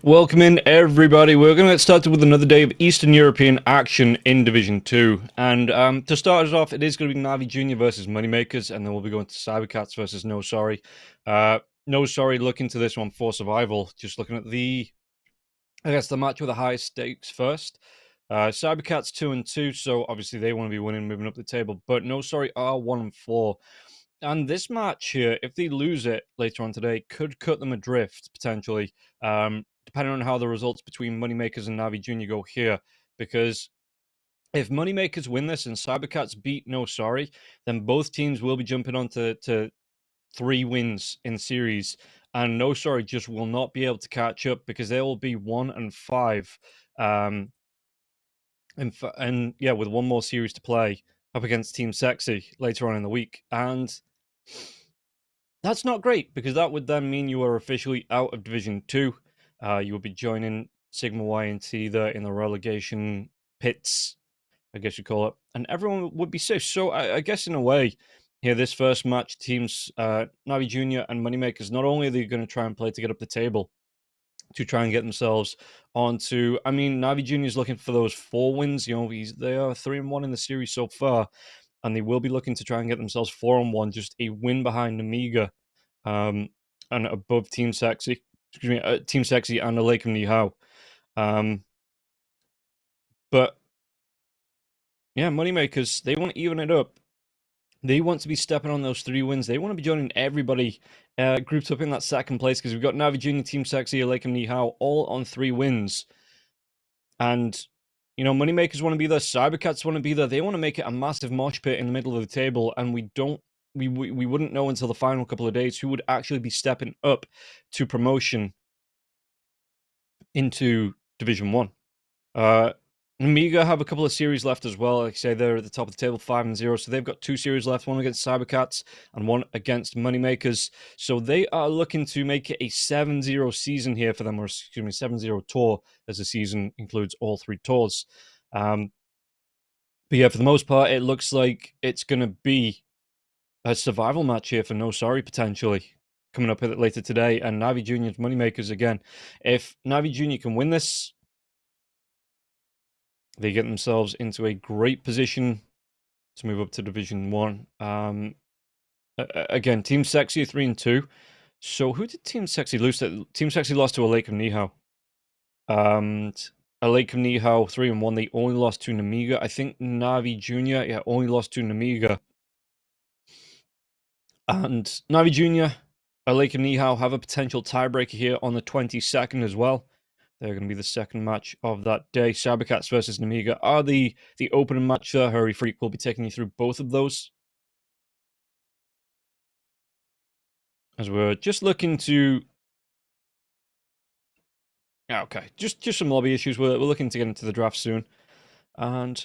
Welcome in, everybody. We're going to get started with another day of Eastern European action in Division 2. And to start us off, it is going to be NAVI Junior versus MoneyMakers, and then we'll be going to Cybercats versus No Sorry. No Sorry looking to this one for survival. Just looking at the match with the highest stakes first. Cybercats 2-2, so obviously they want to be winning, moving up the table. But No Sorry are 1-4. And this match here, if they lose it later on today, could cut them adrift, potentially, depending on how the results between Moneymakers and Navi Junior go here. Because if Moneymakers win this and Cybercats beat No Sorry, then both teams will be jumping on to 3 wins in series. And No Sorry just will not be able to catch up because they will be 1-5. And yeah, with one more series to play up against Team Sexy later on in the week. And that's not great because that would then mean you are officially out of Division 2. You would be joining Sigma Y and T there in the relegation pits, I guess you call it. And everyone would be safe. So I guess in a way, here, this first match, teams Navi Junior and Moneymakers, not only are they going to try and play to get up the table, to try and get themselves onto. I mean, Navi Junior is looking for those 4 wins. You know, they are 3-1 in the series so far, and they will be looking to try and get themselves 4-1, just a win behind Amiga, and above Team Sexy. Excuse me, Team Sexy and the Lake of Nihao. But yeah, Moneymakers, they want to even it up. They want to be stepping on those 3 wins. They want to be joining everybody grouped up in that second place because we've got Navi Junior, Team Sexy, Lake of Nihao, all on 3 wins. And, you know, Moneymakers want to be there. Cybercats want to be there. They want to make it a massive mosh pit in the middle of the table. And we wouldn't know until the final couple of days who would actually be stepping up to promotion into Division 1. Amiga have a couple of series left as well. Like I say, they're at the top of the table, 5-0. So they've got 2 series left, one against Cybercats and one against Moneymakers. So they are looking to make it a 7-0 season here for them, or excuse me, 7-0 tour, as the season includes all 3 tours. But yeah, for the most part, it looks like it's going to be a survival match here for No Sorry, potentially, coming up later today. And Navi Junior's Moneymakers again. If Navi Junior can win this, they get themselves into a great position to move up to Division 1. Again, Team Sexy 3-2. So who did Team Sexy lose to? Team Sexy lost to a Lake of Nihao. And a Lake of Nihao 3-1. They only lost to Namiga. I think Navi Junior, yeah, only lost to Namiga. And Navi Junior, a Lake of Nihao, have a potential tiebreaker here on the 22nd as well. They're going to be the second match of that day. Cybercats versus Namiga are the opening match. Hurry Freak will be taking you through both of those. As we're just looking to... Okay, just some lobby issues. We're looking to get into the draft soon. And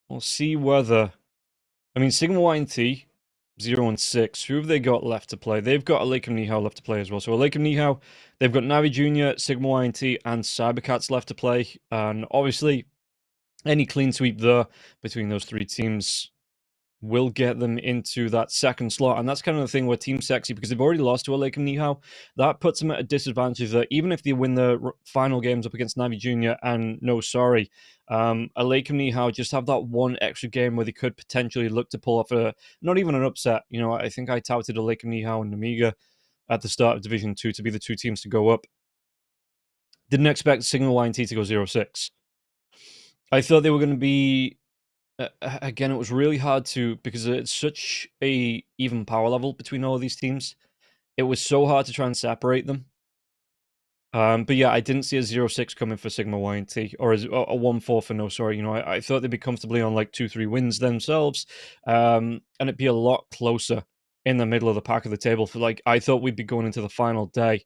we'll see whether... I mean, Sigma Y and T, 0-6. Who have they got left to play? They've got a Lake of Nihao left to play as well. So a Lake of Nihao, they've got Navi Junior, Sigma Y and T, and Cybercats left to play. And obviously, any clean sweep there between those 3 teams will get them into that second slot. And that's kind of the thing with Team Sexy, because they've already lost to a Lake of Nihao. That puts them at a disadvantage that even if they win the final games up against Navi Junior and No Sorry, a Lake of Nihao just have that one extra game where they could potentially look to pull off not even an upset. You know, I think I touted a Lake of Nihao and Amiga at the start of Division 2 to be the 2 teams to go up. Didn't expect Signal Y and T to go 0-6. I thought they were going to be... again, it was really hard to, because it's such a even power level between all of these teams. It was so hard to try and separate them. But yeah, I didn't see a 0-6 coming for Sigma Y and T, or a 1-4 for No Sorry. You know, I thought they'd be comfortably on like 2-3 wins themselves, and it'd be a lot closer in the middle of the pack of the table. For like, I thought we'd be going into the final day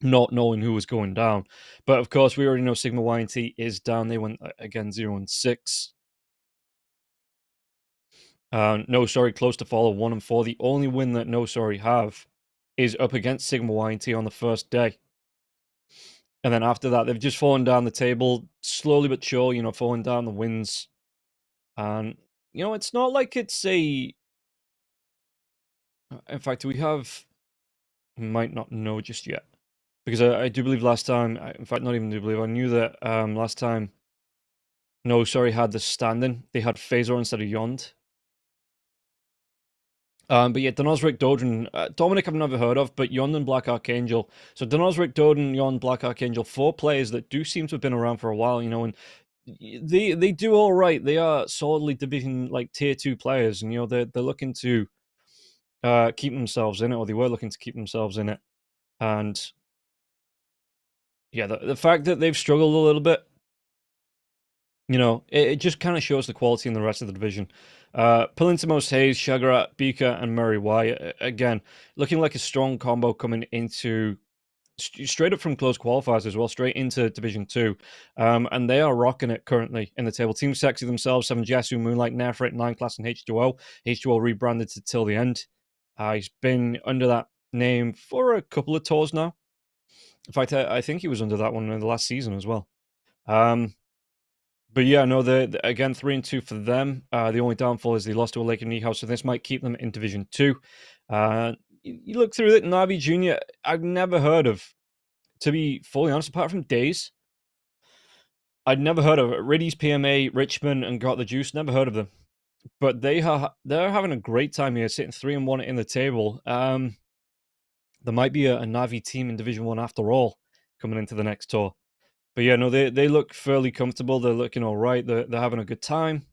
not knowing who was going down. But of course, we already know Sigma Y and T is down. They went again 0-6. No Sorry close to follow 1-4. The only win that No Sorry have is up against Sigma Y and T on the first day. And then after that, they've just fallen down the table slowly but sure, you know, falling down the wins. And, you know, it's not like it's a... In fact, we might not know just yet. Because I do believe last time, in fact, not even do believe, I knew that last time, no, sorry, had the standing. They had Phasor instead of Yond. But yeah, Denosric, Dodrin, Dominic I've never heard of, but Yond and Black Archangel. So Denosric, Dodrin, Yond, Black Archangel, 4 players that do seem to have been around for a while, you know, and they do all right. They are solidly division, like, tier 2 players, and, you know, they're looking to keep themselves in it, or they were looking to keep themselves in it. And yeah, the fact that they've struggled a little bit, you know, it just kind of shows the quality in the rest of the division. Palintimos, Hayes, Shagarat, Beaker, and Murray Y, again, looking like a strong combo coming into straight up from close qualifiers as well, straight into Division 2. And they are rocking it currently in the table. Team Sexy themselves, 7 Jesu, Moonlight, Nefrit, 9 Class, and H2O. H2O rebranded to Till the End. He's been under that name for a couple of tours now. In fact, I think he was under that one in the last season as well. But yeah, no, again, 3-2 for them. The only downfall is they lost to a Lake of Nihao, so this might keep them in Division 2. You look through it, Navi Junior, I've never heard of, to be fully honest, apart from Days. I'd never heard of Riddy's PMA, Richmond, and Got the Juice. Never heard of them. But they're having a great time here, sitting 3-1 in the table. There might be a Navi team in Division 1 after all coming into the next tour. But yeah, no, they look fairly comfortable. They're looking all right. They're having a good time.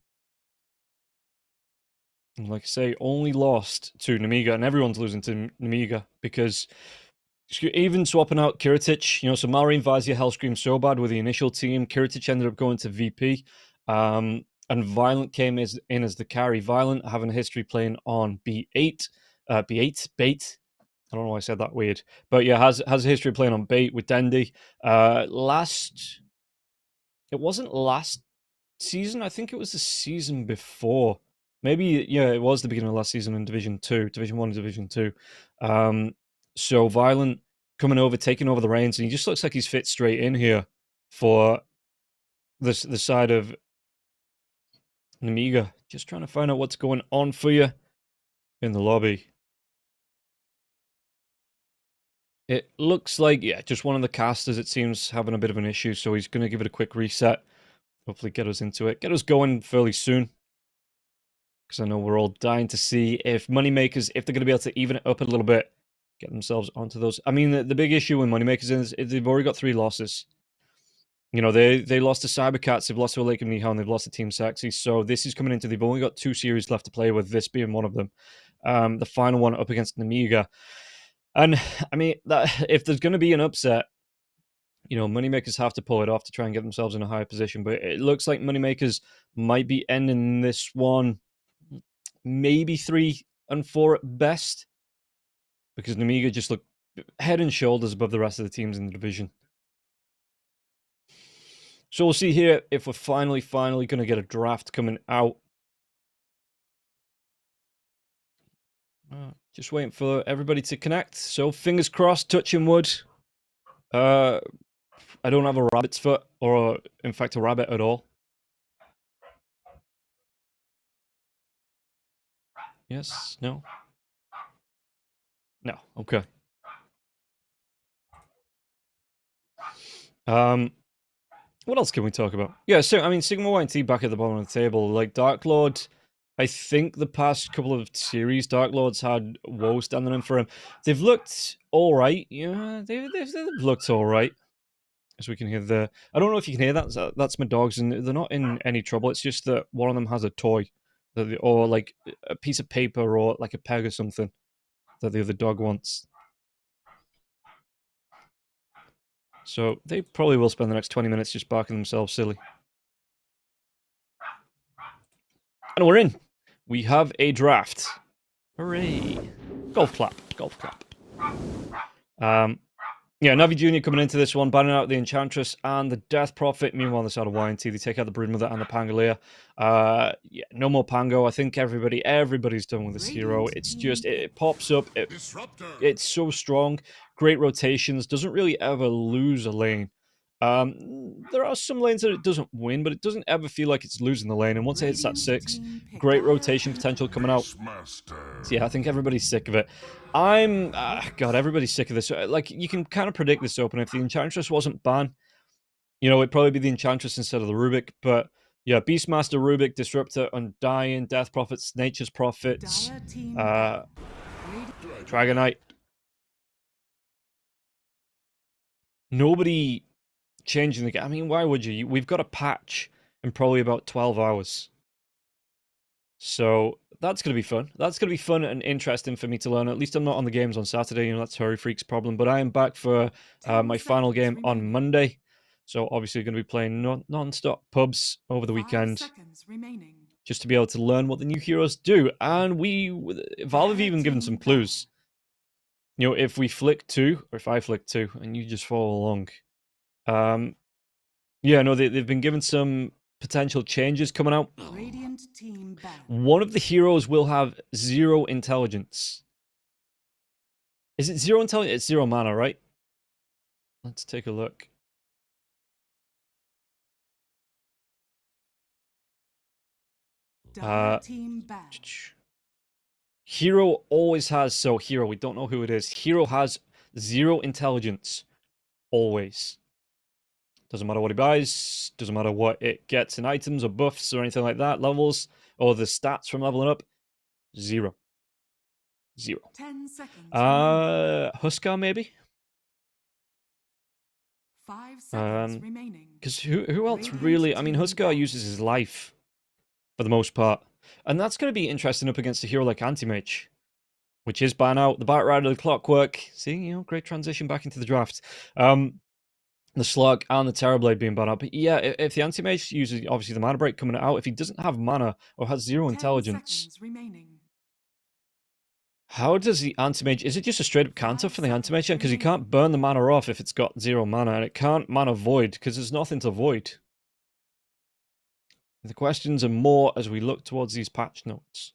And like I say, only lost to Namiga, and everyone's losing to Namiga because even swapping out Kiritic, you know, so Malrine, Vazia, Hellscream, so bad with the initial team. Kiritic ended up going to VP. And Violent came in as the carry. Violent having a history playing on B8. Bait. I don't know why I said that weird. But yeah, has a history playing on Bait with Dendy. It wasn't last season. I think it was the season before. Maybe, yeah, it was the beginning of last season in Division 2, Division 1 and Division 2. So Violent coming over, taking over the reins, and he just looks like he's fit straight in here for the side of Namiga. Just trying to find out what's going on for you in the lobby. It looks like, yeah, just one of the casters, it seems, having a bit of an issue, so he's going to give it a quick reset. Hopefully get us into it. Get us going fairly soon. Because I know we're all dying to see if MoneyMakers, if they're going to be able to even it up a little bit, get themselves onto those. I mean, the big issue with MoneyMakers is they've already got 3 losses. You know, they lost to Cybercats, they've lost to Lake of Nihao, and they've lost to Team Sexy. So this is coming into, they've only got 2 series left to play with, this being one of them. The final one up against Namiga. And, I mean, that if there's going to be an upset, you know, MoneyMakers have to pull it off to try and get themselves in a higher position. But it looks like MoneyMakers might be ending this one maybe 3-4 at best, because Namiga just look head and shoulders above the rest of the teams in the division. So we'll see here if we're finally going to get a draft coming out. Just waiting for everybody to connect. So fingers crossed, touching wood. I don't have a rabbit's foot, or in fact a rabbit at all. Yes? No? No. Okay. What else can we talk about? Yeah, so, I mean, Sigma Y and T back at the bottom of the table. Like, Dark Lord, I think the past couple of series, Dark Lord's had Woe standing in for him. They've looked all right. Yeah, they've looked all right. As we can hear there. I don't know if you can hear that. That's my dogs, and they're not in any trouble. It's just that one of them has a toy, or like a piece of paper, or like a peg or something that the other dog wants. So they probably will spend the next 20 minutes just barking themselves silly. And we're in. We have a draft. Hooray. Golf clap. Golf clap. Yeah, Navi Junior coming into this one, banning out the Enchantress and the Death Prophet. Meanwhile, on the side of YNT, they take out the Broodmother and the Pangolier. Yeah, no more Pango. I think everybody's done with this hero. It's just, it pops up. It's so strong. Great rotations. Doesn't really ever lose a lane. There are some lanes that it doesn't win, but it doesn't ever feel like it's losing the lane. And once it hits that 6, great rotation potential coming out. So yeah, I think everybody's sick of it. God, everybody's sick of this. Like, you can kind of predict this opener. If the Enchantress wasn't banned, it'd probably be the Enchantress instead of the Rubik. But yeah, Beastmaster, Rubik, Disruptor, Undying, Death Prophets, Nature's Prophets, Dragonite. Nobody changing the game. I mean, why would you? We've got a patch in probably about 12 hours. So that's going to be fun. That's going to be fun and interesting for me to learn. At least I'm not on the games on Saturday. That's Hurry Freak's problem. But I am back for my final game on Monday. So obviously going to be playing non-stop pubs over the weekend. Just to be able to learn what the new heroes do. And Valve have even given some clues. If we flick 2, or if I flick 2, and you just follow along. Yeah, no, they've been given some potential changes coming out. One of the heroes will have 0 intelligence. Is it 0 intelligence? It's 0 mana, right? Let's take a look. Hero always has, Hero, we don't know who it is. Hero has 0 intelligence. Always. Doesn't matter what he buys, doesn't matter what it gets in items or buffs or anything like that, levels, or the stats from leveling up. 0. 0. 10 seconds. Huskar, maybe? 5 seconds remaining. Because who else really? I mean, Huskar uses his life for the most part. And that's going to be interesting up against a hero like Anti-Mage, which is ban out. The Bat Rider, the Clockwork. See, great transition back into the draft. The Slug and the Terrorblade being banned out. But yeah, if the Anti-Mage uses, obviously, the Mana Break coming out, if he doesn't have mana or has 0 intelligence, how does the Anti-Mage... Is it just a straight-up counter for the Anti-Mage? Because he can't burn the mana off if it's got 0 mana, and it can't mana void, because there's nothing to void. The questions are more as we look towards these patch notes.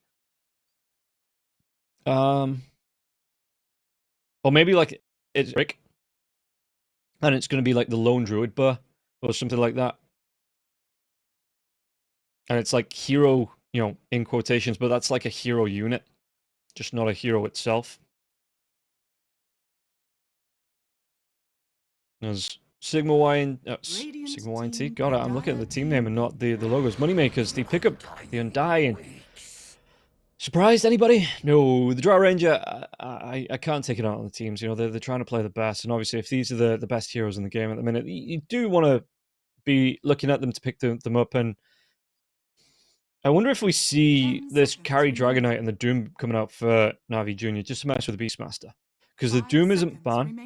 Or maybe, like, it's Rick, and it's going to be like the Lone Druid Burr, or something like that. And it's like hero, in quotations, but that's like a hero unit, just not a hero itself. There's Sigma Y and Sigma Y and T. God, I'm looking at the team name and not the logos. Moneymakers, the pickup, the Undying. Surprised anybody? No, the Draw Ranger. I can't take it out on the teams. They're trying to play the best, and obviously, if these are the best heroes in the game at the minute, you do want to be looking at them to pick them up. And I wonder if we see this Carry Dragonite and the Doom coming out for Navi Junior just to mess with the Beastmaster, because the Doom isn't banned.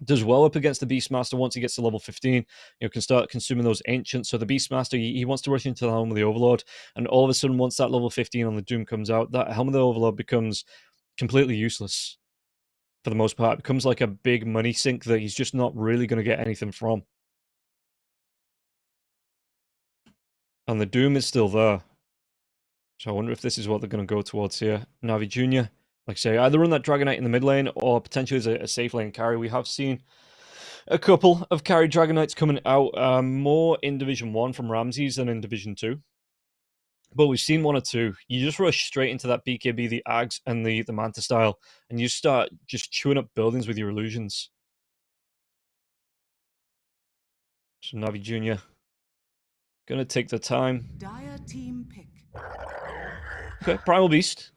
Does well up against the Beastmaster once he gets to level 15. Can start consuming those ancients. So the Beastmaster, he wants to rush into the Helm of the Overlord, and all of a sudden, once that level 15 on the Doom comes out, that Helm of the Overlord becomes completely useless for the most part. It becomes like a big money sink that he's just not really going to get anything from. And the Doom is still there. So I wonder if this is what they're going to go towards here. Navi Junior. Like I say, either run that Dragonite in the mid lane or potentially as a safe lane carry. We have seen a couple of carry Dragonites coming out, more in Division 1 from Ramses than in Division 2. But we've seen 1 or 2. You just rush straight into that BKB, the Ags, and the Manta style, and you start just chewing up buildings with your illusions. So Navi Junior. Gonna take the time. Dire team pick. Okay, Primal Beast.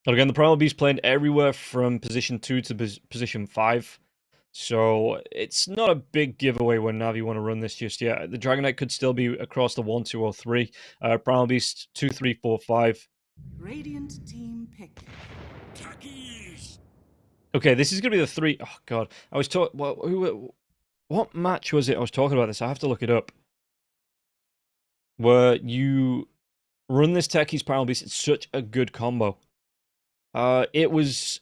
And again, the Primal Beast playing everywhere from position 2 to position 5. So it's not a big giveaway when Navi want to run this just yet. The Dragonite could still be across the 1, 2, or 3. Primal Beast 2, 3, 4, 5. Radiant team pick. Okay, this is going to be the 3. Oh, God. I was talking... What match was it I was talking about this? I have to look it up. Where you run this Techie's Primal Beast. It's such a good combo. It was...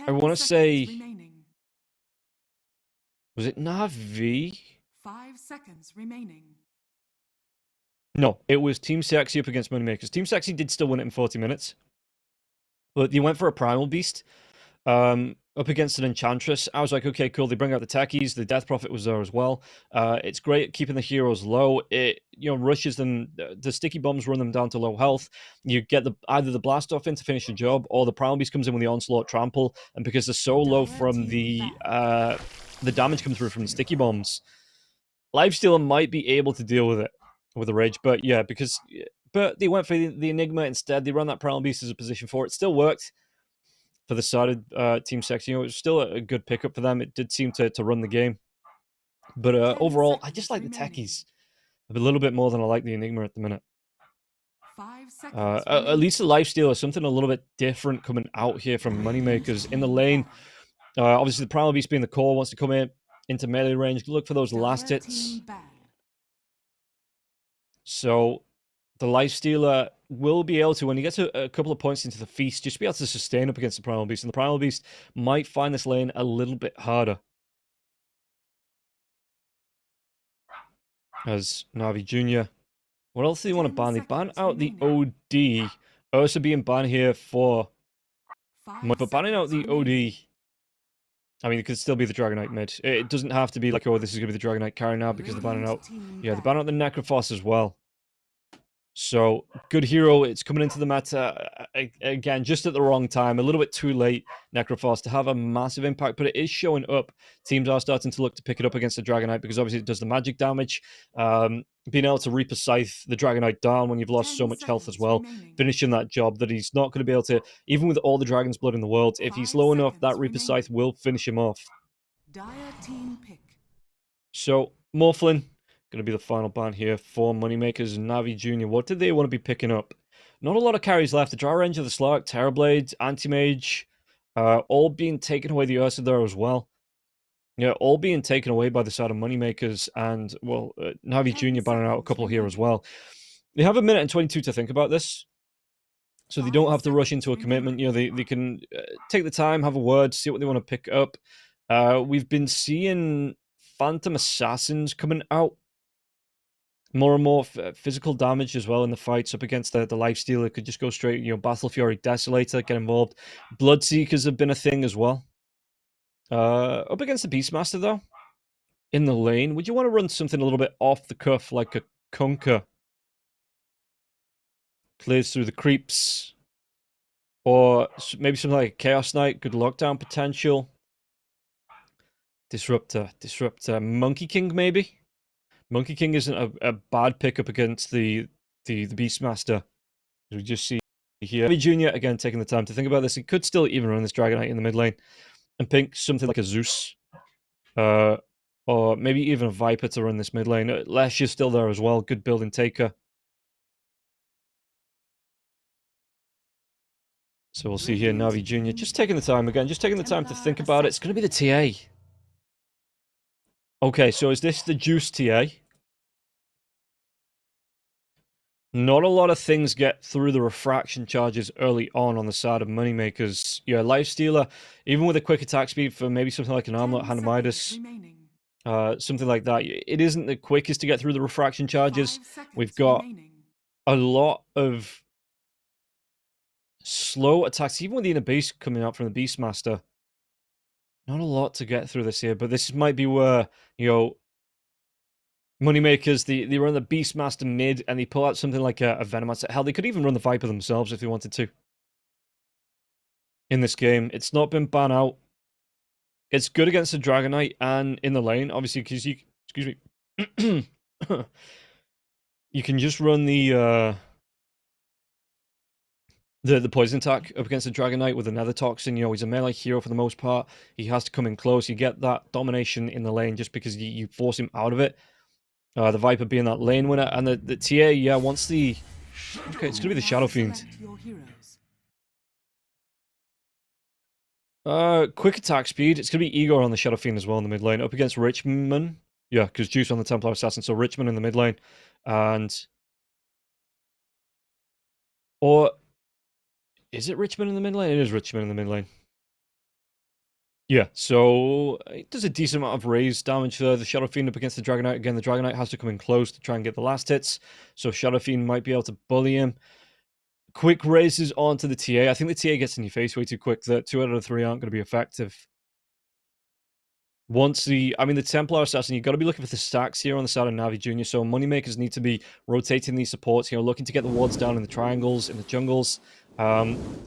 I want to say... Remaining. Was it NAVI? 5 seconds remaining. No, it was Team Sexy up against Moneymakers. Team Sexy did still win it in 40 minutes. But they went for a Primal Beast. up against an Enchantress, I was like, okay, cool. They bring out the techies. The Death Prophet was there as well. It's great at keeping the heroes low. It rushes them. The sticky bombs run them down to low health. You get either the blast off in to finish the job, or the Primal Beast comes in with the Onslaught Trample, and because they're so low from the damage comes through from the sticky bombs, Lifestealer might be able to deal with it with the Rage, but yeah, but they went for the Enigma instead. They run that Primal Beast as a position 4. It still worked for the started Team Sex. It was still a good pickup for them. It did seem to run the game. But overall, I just like the techies a little bit more than I like the Enigma at the minute. 5 seconds At least the Lifestealer, something a little bit different coming out here from Moneymakers in the lane. Obviously, the Primal Beast being the core wants to come into melee range. Look for those last hits. So the Lifestealer will be able to, when he gets a couple of points into the feast, just be able to sustain up against the Primal Beast. And the Primal Beast might find this lane a little bit harder. As Navi Jr. What else do you want to ban? They ban out the OD. Also being banned here for... But banning out the OD... I mean, it could still be the Dragonite mid. It doesn't have to be like, oh, this is going to be the Dragonite carry now because they're banning out... Yeah, they're banning out the Necrophos as well. So, good hero. It's coming into the meta, again, just at the wrong time. A little bit too late, Necrophos, to have a massive impact, but it is showing up. Teams are starting to look to pick it up against the Dragonite because obviously it does the magic damage. Being able to Reaper Scythe the Dragonite down when you've lost so much health as well. Finishing that job that he's not going to be able to, even with all the Dragon's Blood in the world, if he's low enough, that Reaper Scythe will finish him off. So, Morphlin. Going to be the final ban here for Moneymakers and Navi Jr. What did they want to be picking up? Not a lot of carries left. The Dry Ranger, the Slark, Terrorblade, Anti-Mage, all being taken away. The Ursa there as well. Yeah, all being taken away by the side of Moneymakers and, well, Navi Jr. banning out a couple here as well. They have a minute and 22 to think about this. So they don't have to rush into a commitment. They can take the time, have a word, see what they want to pick up. We've been seeing Phantom Assassins coming out. More and more physical damage as well in the fights up against the Lifestealer. Could just go straight, Battle Fury, Desolator, get involved. Bloodseekers have been a thing as well. Up against the Beastmaster, though, in the lane, would you want to run something a little bit off the cuff, like a Conquer? Clears through the creeps. Or maybe something like a Chaos Knight, good lockdown potential. Disruptor, Monkey King, maybe? Monkey King isn't a bad pickup against the Beastmaster. We just see here. Navi Jr. again taking the time to think about this. He could still even run this Dragonite in the mid lane and pink something like a Zeus. Or maybe even a Viper to run this mid lane. Lesh is still there as well. Good building taker. So we'll see here Navi Jr. just taking the time again. Just taking the time to think about it. It's going to be the TA. Okay, so is this the Juice TA? Not a lot of things get through the refraction charges early on the side of Moneymakers. Yeah, Lifestealer, even with a quick attack speed for maybe something like an Armlet, Hand of Midas, something like that, it isn't the quickest to get through the refraction charges. We've got a lot of slow attacks, even with the Inner Beast coming out from the Beastmaster. Not a lot to get through this here, but this might be where, Moneymakers, they run the Beastmaster mid, and they pull out something like a Venomancer. Hell, they could even run the Viper themselves if they wanted to. In this game, it's not been banned out. It's good against the Dragonite and in the lane, obviously, because you... Excuse me. You can just run the poison attack up against the Dragonite with another Toxin. He's a melee hero for the most part. He has to come in close. You get that domination in the lane just because you force him out of it. The Viper being that lane winner. And the TA, yeah, once the... Okay, it's going to be the Shadow Fiend. Quick attack speed. It's going to be Igor on the Shadow Fiend as well in the mid lane. Up against Richmond. Yeah, because Juice on the Templar Assassin. So Richmond in the mid lane. And... Or... Is it Richmond in the mid lane? It is Richmond in the mid lane. Yeah, so it does a decent amount of raise damage there. The Shadow Fiend up against the Dragonite. Again, the Dragonite has to come in close to try and get the last hits. So Shadow Fiend might be able to bully him. quick races onto the TA. I think the TA gets in your face way too quick. That 2 out of 3 aren't going to be effective. Once the Templar Assassin, you've got to be looking for the stacks here on the side of Navi Jr. So Moneymakers need to be rotating these supports, looking to get the wards down in the triangles, in the jungles,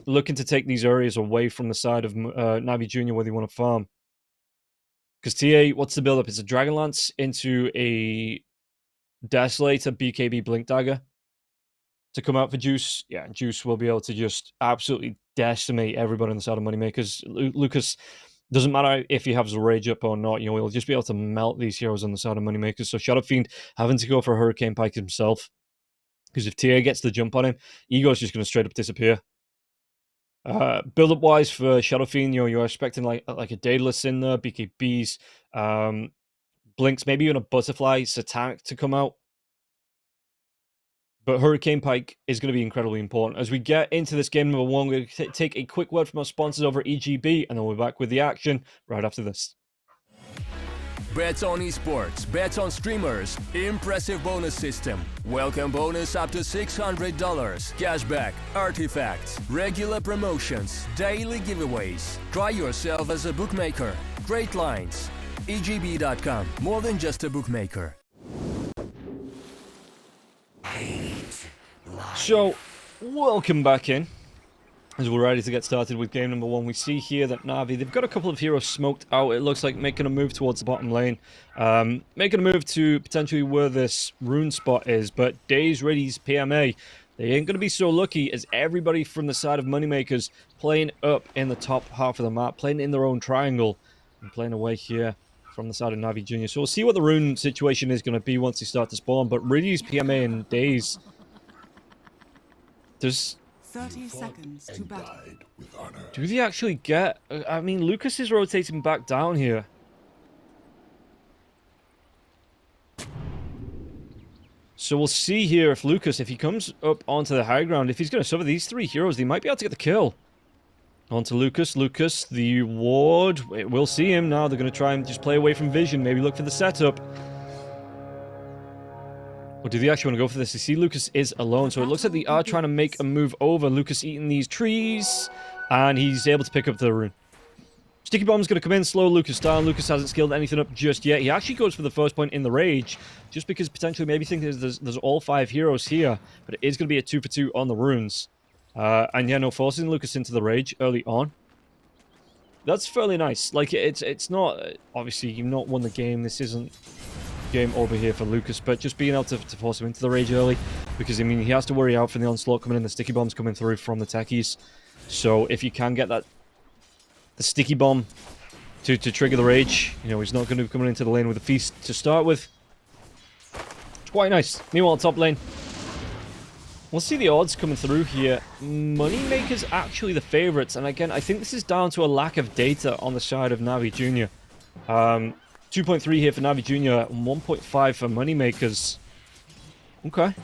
looking to take these areas away from the side of Navi Jr. where they want to farm. Because TA, what's the build-up? It's a Dragonlance into a Desolator BKB Blink Dagger to come out for Juice. Yeah, Juice will be able to just absolutely decimate everybody on the side of Moneymakers. Lucas... Doesn't matter if he has the rage up or not, he'll just be able to melt these heroes on the side of Moneymakers. So Shadow Fiend having to go for Hurricane Pike himself. Because if TA gets the jump on him, Ego's just going to straight up disappear. Build-up wise for Shadow Fiend, you're expecting like a Daedalus in there, BKBs, Blinks, maybe even a Butterfly Satanic to come out. But Hurricane Pike is going to be incredibly important. As we get into this game number 1, we're going to take a quick word from our sponsors over at EGB, and then we'll be back with the action right after this. Bets on esports, bets on streamers, impressive bonus system. Welcome bonus up to $600, cashback, artifacts, regular promotions, daily giveaways. Try yourself as a bookmaker. Great lines. EGB.com, more than just a bookmaker. So, welcome back in. As we're ready to get started with game number 1, we see here that Navi, they've got a couple of heroes smoked out. It looks like making a move towards the bottom lane. Making a move to potentially where this rune spot is. But Days Ready's PMA, they ain't going to be so lucky as everybody from the side of Moneymakers playing up in the top half of the map, playing in their own triangle, and playing away here from the side of Navi Jr. So we'll see what the rune situation is going to be once they start to spawn. But Ready's PMA and Days... Does 30 seconds to battle. do they actually get... I mean, Lucas is rotating back down here. So we'll see here if Lucas, if he comes up onto the high ground, if he's going to suffer these 3 heroes, they might be able to get the kill. Onto Lucas. Lucas, the ward. We'll see him now. They're going to try and just play away from vision. Maybe look for the setup. Or do they actually want to go for this? You see Lucas is alone, so it looks like they are trying to make a move over. Lucas eating these trees, and he's able to pick up the rune. Sticky Bomb's going to come in, slow Lucas down. Lucas hasn't skilled anything up just yet. He actually goes for the first point in the rage, just because potentially maybe think there's all 5 heroes here, but it is going to be a 2 for 2 on the runes. And yeah, no, forcing Lucas into the rage early on. That's fairly nice. Like, it's not... Obviously, you've not won the game. This isn't game over here for Lucas, but just being able to force him into the rage early, because, I mean, he has to worry out from the onslaught coming in, the sticky bombs coming through from the techies. So if you can get the sticky bomb to trigger the rage, he's not going to be coming into the lane with a feast to start with. It's quite nice. Meanwhile, top lane, we'll see the odds coming through here. Moneymakers actually the favorites, and again, I think this is down to a lack of data on the side of Navi Jr. 2.3 here for Navi Jr. and 1.5 for Moneymakers. Okay.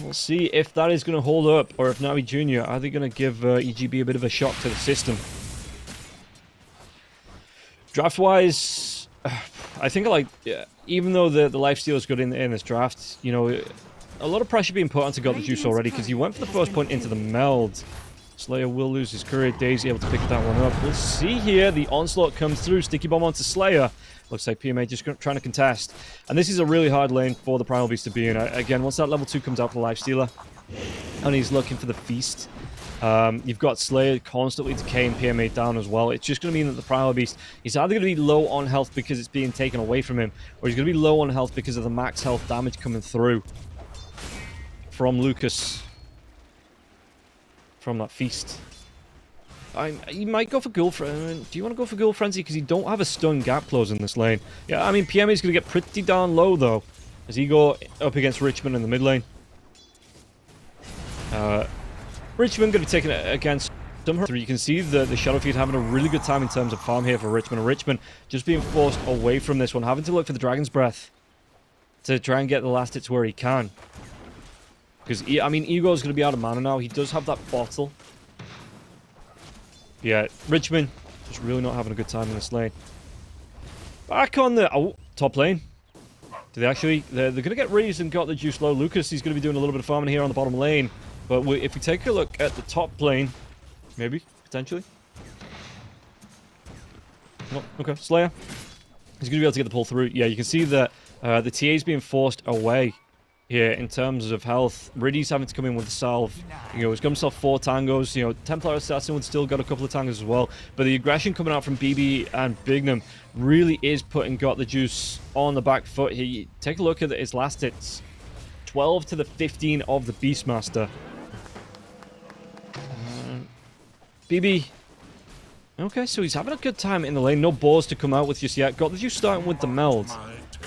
We'll see if that is going to hold up, or if Navi Jr. are they going to give EGB a bit of a shock to the system. Draft-wise, I think even though the lifesteal is good in this draft, a lot of pressure being put onto Got the Juice already, because he went for the first point into the meld. Slayer will lose his courier. Daisy able to pick that one up. We'll see here. The onslaught comes through. Sticky bomb onto Slayer. Looks like PMA just trying to contest. And this is a really hard lane for the Primal Beast to be in. Again, once that level 2 comes out for the Lifestealer, and he's looking for the feast, you've got Slayer constantly decaying PMA down as well. It's just going to mean that the Primal Beast is either going to be low on health because it's being taken away from him, or he's going to be low on health because of the max health damage coming through from Lucas. From that feast. You might go for Ghoul Frenzy. Do you want to go for Ghoul Frenzy? Because you don't have a stun gap close in this lane. Yeah, I mean, PMA is going to get pretty darn low, though, as he go up against Richmond in the mid lane. Richmond going to be taking it against some. You can see the Shadow Fiend having a really good time in terms of farm here for Richmond. And Richmond just being forced away from this one, having to look for the Dragon's Breath to try and get the last hits where he can. Because, I mean, Ego's going to be out of mana now. He does have that bottle. Yeah, Richmond just really not having a good time in this lane. Back on the top lane. Do they actually... They're going to get raised and got the juice low. Lucas, he's going to be doing a little bit of farming here on the bottom lane. But if we take a look at the top lane, maybe, potentially. No, okay, Slayer. He's going to be able to get the pull through. Yeah, you can see that the TA is being forced away here in terms of health. Riddy's having to come in with the salve. You know, he's got himself 4 tangos. You know, Templar Assassin would still got a couple of tangos as well. But the aggression coming out from BB and Bignum really is putting Got the Juice on the back foot here. Take a look at his last hits. 12 to the 15 of the Beastmaster. BB. Okay, so he's having a good time in the lane. No boars to come out with just yet. Got the Juice starting with the meld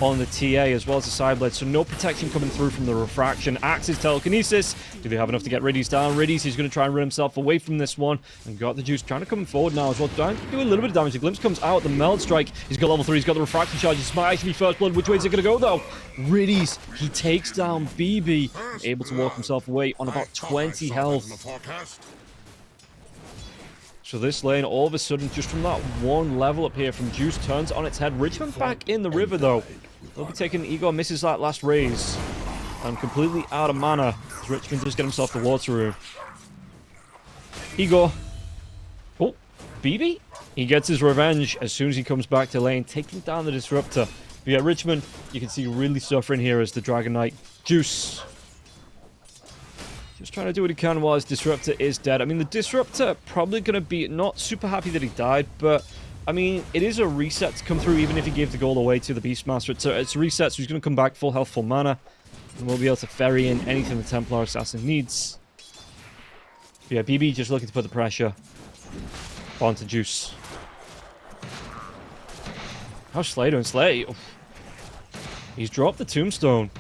on the TA as well as the side blade, so no protection coming through from the refraction. Axe's telekinesis. Do they have enough to get Riddy's down? Riddy's, he's going to try and run himself away from this one. And Got the Juice trying to come forward now as well. Trying to do a little bit of damage. The glimpse comes out. The meld strike. He's got level 3. He's got the refraction charge. This might actually be first blood. Which way is it going to go though? Riddy's, he takes down BB. Able to walk himself away on about 20 health. So this lane, all of a sudden, just from that one level up here from Juice, turns on its head. Richmond back in the river, though. They'll be taking... Igor misses that last raise. And completely out of mana, as Richmond does get himself the water room. Igor. Oh, BB? He gets his revenge as soon as he comes back to lane, taking down the Disruptor. But yeah, Richmond, you can see really suffering here as the Dragon Knight. Juice. Just trying to do what he can while his Disruptor is dead. I mean, the Disruptor probably going to be not super happy that he died, but, I mean, it is a reset to come through even if he gave the gold away to the Beastmaster. It's a reset, so he's going to come back full health, full mana, and we'll be able to ferry in anything the Templar Assassin needs. But yeah, BB just looking to put the pressure onto Juice. How's Slay doing? Slay? Oh. He's dropped the Tombstone.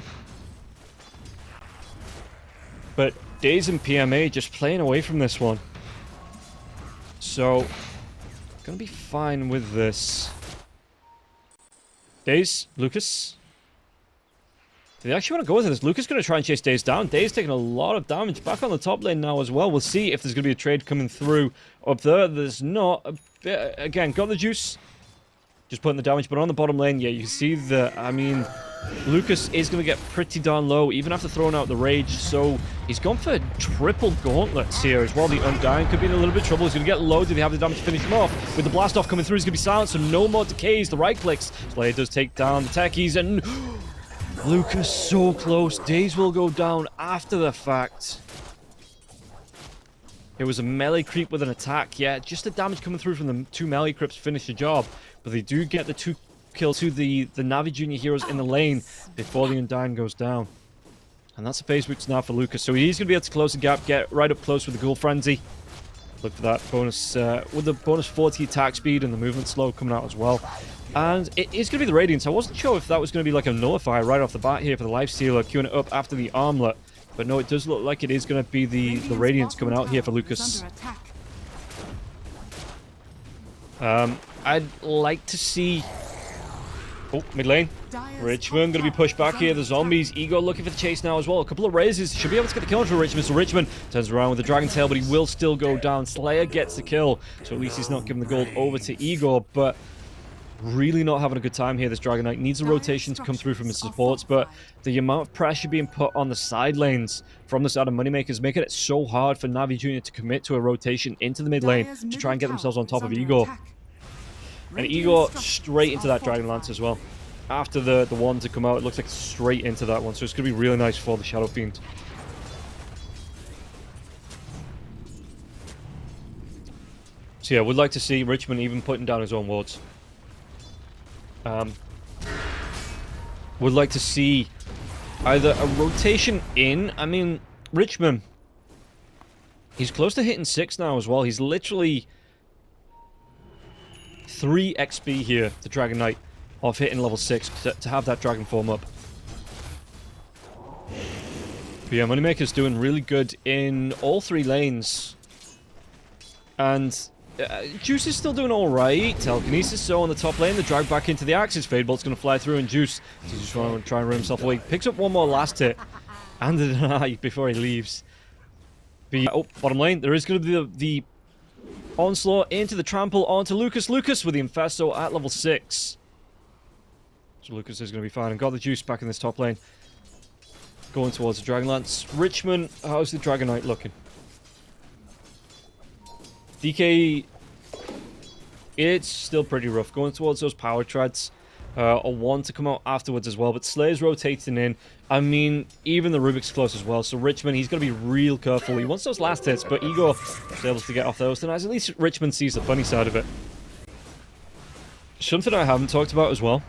But Daze and PMA just playing away from this one. So, gonna be fine with this. Daze, Lucas. Do they actually want to go with this? Lucas gonna try and chase Daze down. Daze taking a lot of damage back on the top lane now as well. We'll see if there's gonna be a trade coming through up there. There's not. Again, Got the Juice. Just putting the damage, but on the bottom lane, yeah, you can see that, I mean, Lucas is going to get pretty darn low, even after throwing out the Rage, so he's gone for triple gauntlets here as well. The Undying could be in a little bit of trouble. He's going to get low. Do they have the damage to finish him off? With the blast off coming through, he's going to be silenced, so no more decays. The right clicks. Slayer does take down the techies, and Lucas so close. Daze will go down after the fact. It was a melee creep with an attack. Yeah, just the damage coming through from the 2 melee creeps finish the job. But they do get the 2 kills to the Navi Junior heroes in the lane before the Undying goes down. And that's a phase boost now for Lucas. So he's going to be able to close the gap, get right up close with the Ghoul Frenzy. Look for that bonus, with the bonus 40 attack speed and the movement slow coming out as well. And it is going to be the Radiance. I wasn't sure if that was going to be like a nullifier right off the bat here for the Lifestealer, queuing it up after the Armlet. But no, it does look like it is going to be the Radiance coming out here for Lucas. I'd like to see... Oh, mid lane. Richmond going to be pushed back here. The zombies. Ego looking for the chase now as well. A couple of raises. Should be able to get the kill for Richmond. So Richmond turns around with the Dragon Tail, but he will still go down. Slayer gets the kill. So at least he's not giving the gold over to Igor, but... really not having a good time here. This Dragon Knight needs a rotation to come through from his supports, but the amount of pressure being put on the side lanes from the side of Moneymakers making it so hard for Navi Jr. to commit to a rotation into the mid lane to try and get themselves on top of Igor. And Igor straight into that Dragon Lance as well. After the one to come out, it looks like straight into that one, so it's going to be really nice for the Shadow Fiend. So yeah, would like to see Richmond even putting down his own wards. Would like to see either a rotation in. I mean, Richmond, he's close to hitting 6 now as well. He's literally 3 XP here, the Dragon Knight, off hitting level 6 to have that Dragon form up. But yeah, Moneymaker's doing really good in all 3 lanes. And... Juice is still doing alright. Telekinesis so on the top lane. The drag back into the Axis. Fade Bolt's going to fly through, and Juice he's just trying to run himself away. Picks up one more last hit and a deny before he leaves. But, oh, bottom lane. There is going to be the onslaught into the trample onto Lucas. Lucas with the Infesto at level 6. So Lucas is going to be fine and got the Juice back in this top lane. going towards the Dragonlance. Richmond, how's the Dragon Knight looking? DK, it's still pretty rough. Going towards those power treads. A 1 to come out afterwards as well. But Slayer's rotating in. I mean, even the Rubik's close as well. So Richmond, he's got to be real careful. He wants those last hits, but Igor was able to get off those tonight. At least Richmond sees the funny side of it. Something I haven't talked about as well.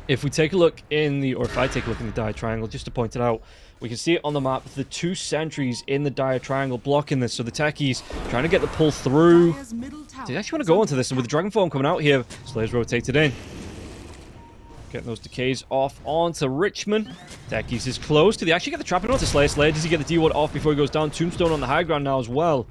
If we take a look in the, or if I take a look in the dire triangle, just to point it out, we can see it on the map, the 2 sentries in the dire triangle blocking this. So the techies trying to get the pull through. Do you actually want to go into this? And with the Dragon Form coming out here, Slayer's rotated in. Getting those decays off onto Richmond. Techies is close. Do they actually get the trapping onto Slayer? Slayer, does he get the D-Ward off before he goes down? Tombstone on the high ground now as well.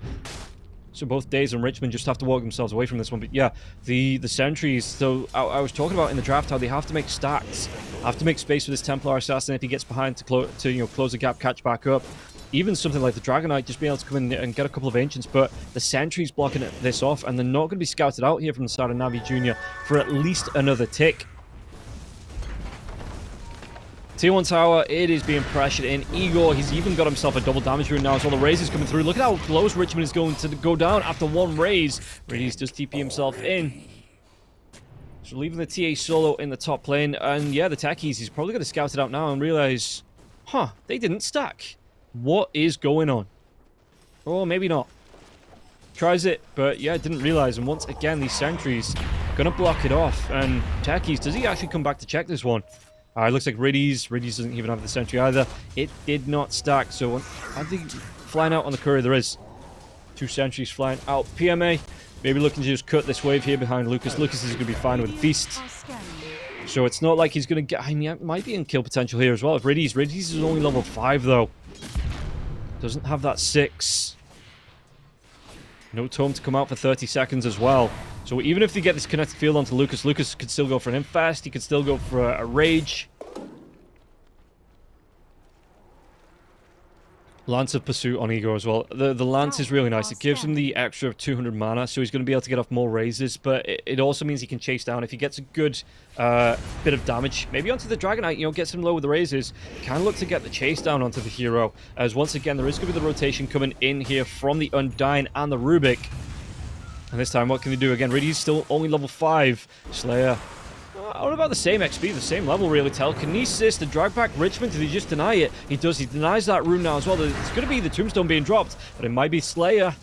So both Days and Richmond just have to walk themselves away from this one. But yeah, the sentries. So I was talking about in the draft how they have to make stacks, have to make space for this Templar Assassin if he gets behind to close the gap, catch back up. Even something like the Dragon Knight just being able to come in and get a couple of Ancients, but the sentries blocking this off, and they're not going to be scouted out here from the start of Navi Jr. for at least another tick. Tier 1 tower, it is being pressured in. Igor, he's even got himself a double damage rune now as well. The raise is coming through. Look at how close Richmond is going to go down after 1 raise. Radies does TP himself in. So leaving the TA solo in the top lane. And yeah, the techies, he's probably going to scout it out now and realize, huh, they didn't stack. What is going on? Or maybe not. Tries it, but yeah, didn't realize. And once again, these sentries going to block it off. And techies, does he actually come back to check this one? It looks like Riddies doesn't even have the sentry either. It did not stack, so I think flying out on the courier there is 2 sentries flying out. PMA maybe looking to just cut this wave here behind Lucas. Lucas is going to be fine with a feast. So it's not like he's going to get... I mean, it might be in kill potential here as well. If Riddies is only level 5 though. Doesn't have that 6. No tome to come out for 30 seconds as well. So even if they get this kinetic field onto Lucas, Lucas could still go for an infest. He could still go for a rage. Lance of Pursuit on Igor as well. The Lance is really nice. It gives him the extra 200 mana, so he's going to be able to get off more raises, but it also means he can chase down. If he gets a good bit of damage, maybe onto the Dragon Knight, gets him low with the raises, can look to get the chase down onto the hero, as once again, there is going to be the rotation coming in here from the Undying and the Rubik. And this time, what can they do again? Riddy's still only level 5. Slayer, what about the same XP, the same level, really? Telekinesis, the drag back Richmond, did he just deny it? He does, he denies that rune now as well. It's going to be the Tombstone being dropped, but it might be Slayer.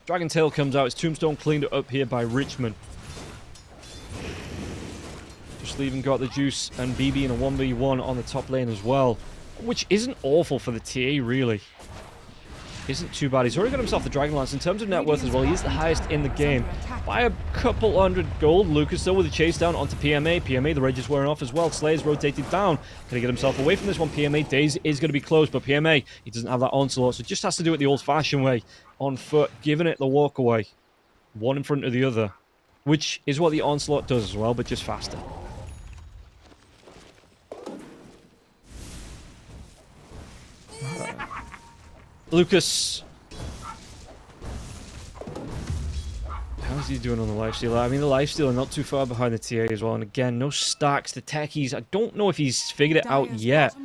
Dragon Tail comes out, it's Tombstone cleaned up here by Richmond. Just leaving got the juice and BB in a 1v1 on the top lane as well, which isn't awful for the TA, really. Isn't too bad. He's already got himself the Dragon Lance. In terms of net worth as well, he is the highest in the game by a couple hundred gold. Lucas still with a chase down onto PMA. PMA, the rage is wearing off as well. Slayer's rotated down. Can he get himself away from this one? PMA, Days is going to be close, but PMA, he doesn't have that onslaught, so just has to do it the old-fashioned way. On foot, giving it the walk away. One in front of the other, which is what the onslaught does as well, but just faster. Lucas. How's he doing on the lifestealer? I mean, the lifestealer not too far behind the TA as well. And again, no stacks. The techies, I don't know if he's figured it out yet.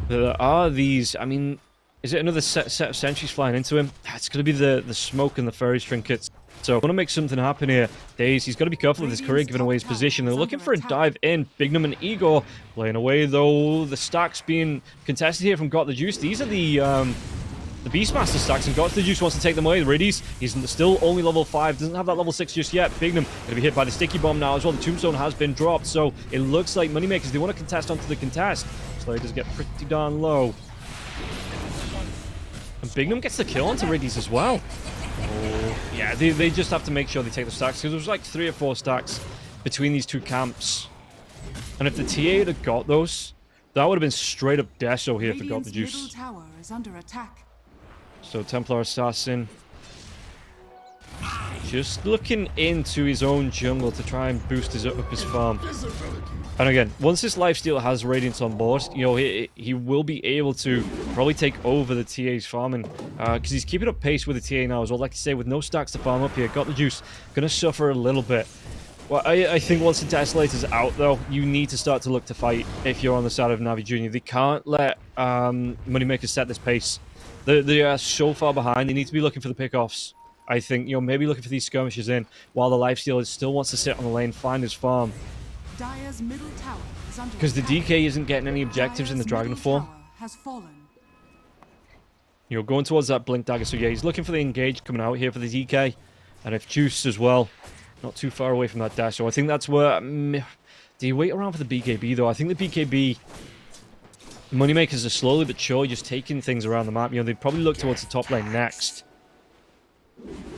There are these, I mean, is it another set of sentries flying into him? It's going to be the smoke and the fairies trinkets. So I want to make something happen here. Days, he's got to be careful of this career, giving away his position. They're looking for a dive in. Bignum and Igor playing away, though. The stacks being contested here from Got the Juice. These are the Beastmaster stacks, and Got the Juice wants to take them away. The Riddies, he's still only level 5. Doesn't have that level 6 just yet. Bignum going to be hit by the Sticky Bomb now as well. The Tombstone has been dropped, so it looks like Moneymakers, they want to contest onto the contest. Slayer does get pretty darn low. And Bignum gets the kill onto Riddies as well. Oh, yeah, they just have to make sure they take the stacks, because there was like 3 or 4 stacks between these two camps. And if the TA had got those, that would have been straight up Deso here for Got the Juice. Tower is under attack. So Templar Assassin just looking into his own jungle to try and boost up his farm. And again, once this lifesteal has Radiance on board, he will be able to probably take over the TA's farming, because he's keeping up pace with the TA now as well. Like I say, with no stacks to farm up here, Got the Juice gonna suffer a little bit. Well, I think once the Desolator's out, though, you need to start to look to fight if you're on the side of Navi Jr. They can't let Moneymakers set this pace. They are so far behind. They need to be looking for the pickoffs. I think, maybe looking for these skirmishes in, while the Lifestealer still wants to sit on the lane, find his farm. Dire's middle tower is under Because the attack. DK isn't getting any objectives in the Dragon form. Tower has fallen. Going towards that Blink Dagger. So yeah, he's looking for the engage coming out here for the DK. And if Juice as well, not too far away from that dash. So I think that's where... do you wait around for the BKB, though? I think the BKB... Moneymakers are slowly but surely just taking things around the map. They probably look towards the top lane next.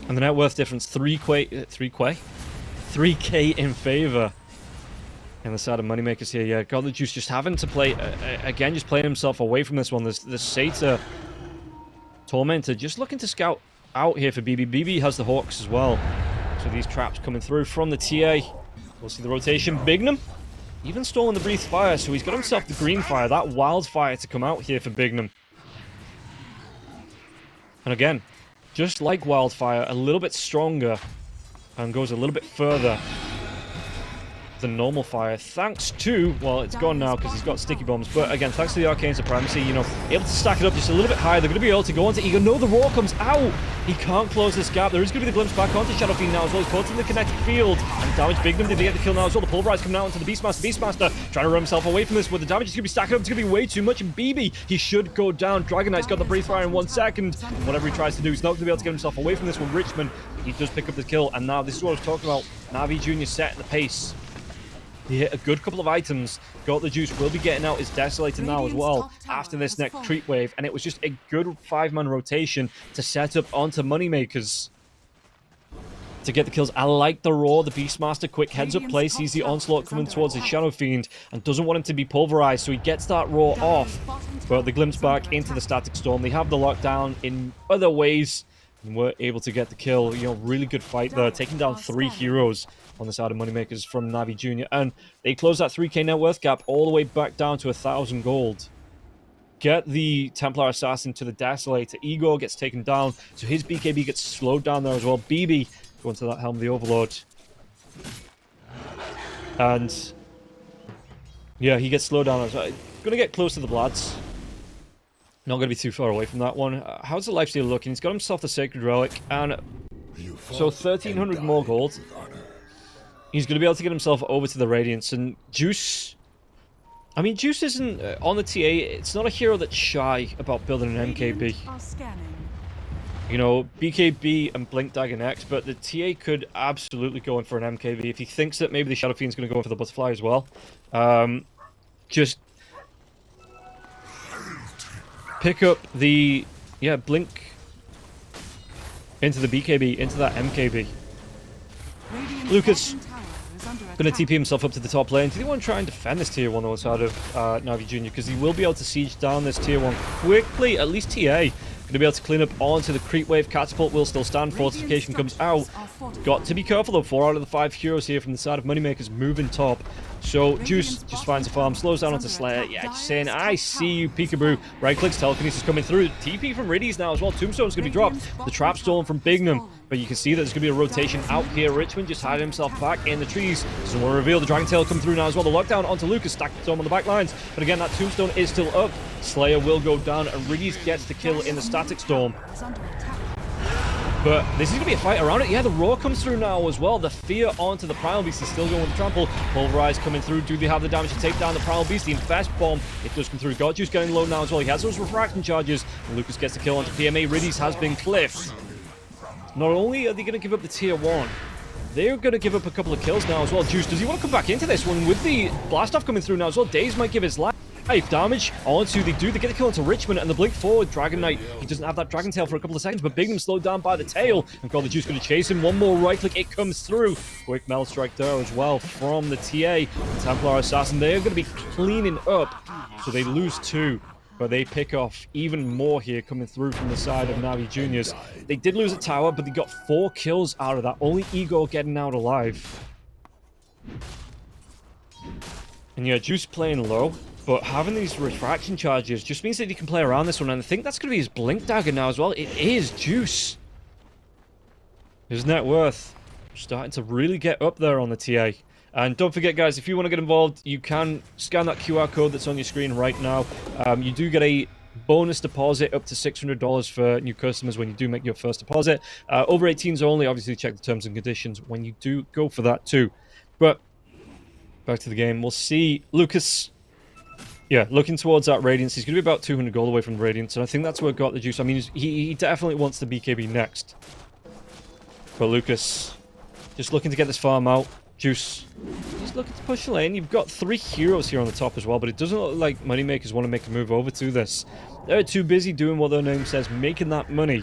And the net worth difference, 3k in favor. And the side of Moneymakers here, yeah. God, the Juice just having to play... again, just playing himself away from this one. There's the Satyr... Tormentor just looking to scout out here for BB. BB has the Hawks as well. So these traps coming through from the TA. We'll see the rotation. Bignum even stolen the Breathe Fire, so he's got himself the Green Fire, that Wildfire to come out here for Bignum. And again, just like Wildfire, a little bit stronger and goes a little bit further than normal fire, thanks to, well, it's gone now because he's got sticky bombs, but again, thanks to the Arcane Supremacy, able to stack it up just a little bit higher. They're going to be able to go onto Ego. No, the Roar comes out. He can't close this gap. There is going to be the glimpse back onto Shadow Fiend now as well. He's caught in the kinetic field and damage Bignum. Did they get the kill now as well? The Pulverize coming out onto the Beastmaster. Beastmaster trying to run himself away from this, where the damage is going to be stacking up. It's going to be way too much, and BB, he should go down. Dragon Knight's got the Breathe Fire in 1 second. And whatever he tries to do, he's not going to be able to get himself away from this one. Richmond, he does pick up the kill, and now this is what I was talking about. Navi Jr. setting the pace. He hit a good couple of items. Got the Juice. Will be getting out his Desolator now as well after this next creep wave. And it was just a good 5-man rotation to set up onto Moneymakers to get the kills. I like the Roar. The Beastmaster quick heads up play. Sees the Onslaught coming towards his Shadow Fiend and doesn't want him to be pulverized. So he gets that Roar off. But the glimpse back into the Static Storm. They have the lockdown in other ways. And we're able to get the kill. Really good fight there. Taking down 3 heroes on the side of Moneymakers from Navi Jr. And they close that 3k net worth gap all the way back down to 1,000 gold. Get the Templar Assassin to the Desolator. Igor gets taken down, so his BKB gets slowed down there as well. BB going to that Helm of the Overlord. And yeah, he gets slowed down as well. Gonna get close to the Blads. Not going to be too far away from that one. How's the Lifestealer looking? He's got himself the Sacred Relic, and so 1,300 more gold. He's going to be able to get himself over to the Radiance, and Juice... I mean, Juice isn't on the TA. It's not a hero that's shy about building an MKB. BKB and Blink Dagger next, but the TA could absolutely go in for an MKB if he thinks that maybe the Shadow Fiend's going to go in for the Butterfly as well. Just pick up the, Blink into the BKB, into that MKB. Lucas going to TP himself up to the top lane. Do they want to try and defend this tier 1 on the side of Navi Jr.? Because he will be able to siege down this tier 1 quickly. At least TA going to be able to clean up onto the creep wave. Catapult will still stand. Fortification comes out. Got to be careful though. 4 out of the 5 heroes here from the side of Moneymakers moving top. So Juice just finds a farm, slows down onto Slayer. Yeah, just saying, I see you, peekaboo. Right clicks, telekinesis coming through. TP from Riddies now as well. Tombstone's going to be dropped. The trap stolen from Bignum. But you can see that there's going to be a rotation out here. Richmond just hiding himself back in the trees. Doesn't want to reveal. The Dragon Tail come through now as well. The lockdown onto Lucas. Stacked the Storm on the back lines. But again, that Tombstone is still up. Slayer will go down, and Riddies gets the kill in the Static Storm. But this is going to be a fight around it. Yeah, the Roar comes through now as well. The Fear onto the Primal Beast. He's still going with the Trample. Pulverize coming through. Do they have the damage to take down the Primal Beast? The Infest Bomb, it does come through. Got Juice getting low now as well. He has those Refraction charges. And Lucas gets the kill onto PMA. Riddies has been cliffed. Not only are they going to give up the tier 1, they're going to give up a couple of kills now as well. Juice, does he want to come back into this one? With the Blast Off coming through now as well, Daze might give his life damage onto they get the kill into Richmond, and the blink forward. Dragon Knight, he doesn't have that Dragon Tail for a couple of seconds, but Bignum slowed down by the tail, and God, the Juice going to chase him. One more right click, it comes through. Quick Metal Strike there as well from the TA. The Templar Assassin, they're going to be cleaning up, so they lose 2. But they pick off even more here coming through from the side of Navi Juniors. They did lose a tower, but they got 4 kills out of that. Only Ego getting out alive. And yeah, Juice playing low, but having these refraction charges just means that he can play around this one. And I think that's going to be his Blink Dagger now as well. It is Juice. His net worth starting to really get up there on the TA. And don't forget, guys, if you want to get involved, you can scan that QR code that's on your screen right now. You do get a bonus deposit up to $600 for new customers when you do make your first deposit. Over 18s only. Obviously, check the terms and conditions when you do go for that too. But back to the game. We'll see Lucas. Yeah, looking towards that Radiance. He's going to be about 200 gold away from the Radiance, and I think that's where got the juice. I mean, he definitely wants the BKB next. But Lucas, just looking to get this farm out. Juice, he's looking to push the lane. You've got 3 heroes here on the top as well, but it doesn't look like Moneymakers want to make a move over to this. They're too busy doing what their name says, making that money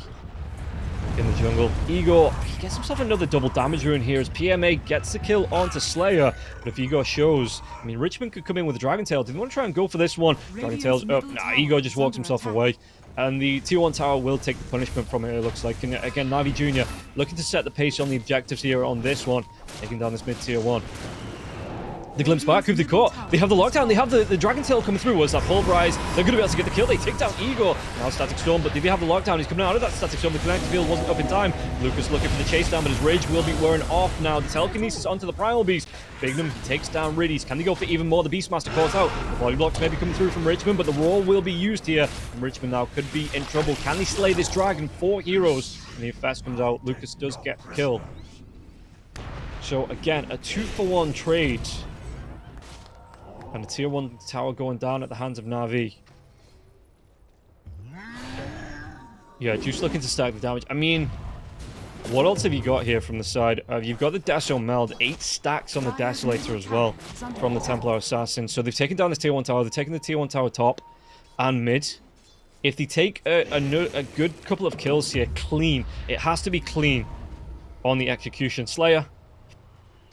in the jungle. Igor, he gets himself another double damage rune here as PMA gets the kill onto Slayer. But if Igor shows, I mean, Richmond could come in with a Dragon Tail. Did they want to try and go for this one? Dragon Tail's up. Nah, Igor just walks himself away. And the Tier 1 tower will take the punishment from it, it looks like. And again, Navi Jr. looking to set the pace on the objectives here on this one. Taking down this mid-Tier 1. The glimpse back, who've they caught? They have the lockdown, they have the Dragon Tail coming through. Was that pulverize? They're going to be able to get the kill. They take down Igor. Now Static Storm, but did they have the lockdown? He's coming out of that Static Storm. The connected field wasn't up in time. Lucas looking for the chase down, but his rage will be wearing off now. The telekinesis onto the Primal Beast. Bignum takes down Riddies. Can they go for even more? The Beastmaster calls out. The body blocks may be coming through from Richmond, but the roar will be used here. And Richmond now could be in trouble. Can they slay this dragon? 4 heroes. And the Infest comes out. Lucas does get the kill. So again, a 2-for-1 trade. And a Tier 1 tower going down at the hands of Navi. Yeah, Juice looking to stack the damage. I mean, what else have you got here from the side? You've got the Deso Meld. 8 stacks on the Desolator as well from the Templar Assassin. So they've taken down this Tier 1 tower. They've taken the Tier 1 tower top and mid. If they take a good couple of kills here, clean. It has to be clean on the execution. Slayer.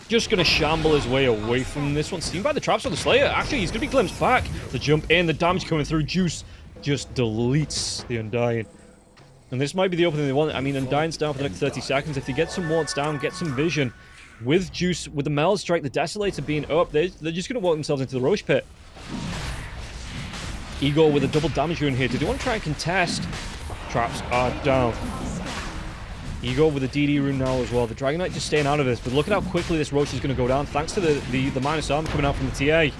Just going to shamble his way away from this one. Seen by the traps on the Slayer. Actually, he's going to be glimpsed back. The jump in, the damage coming through. Juice just deletes the Undying. And this might be the opening they want. I mean, Undying's down for the next 30 seconds. If they get some wards down, get some vision. With Juice, with the Meld Strike, the Desolator being up, they're just going to walk themselves into the Roche Pit. Igor with a double damage rune here. Did they want to try and contest? Traps are down. Igor with a DD rune now as well. The Dragon Knight just staying out of this. But look at how quickly this Roche is going to go down. Thanks to the minus arm coming out from the TA.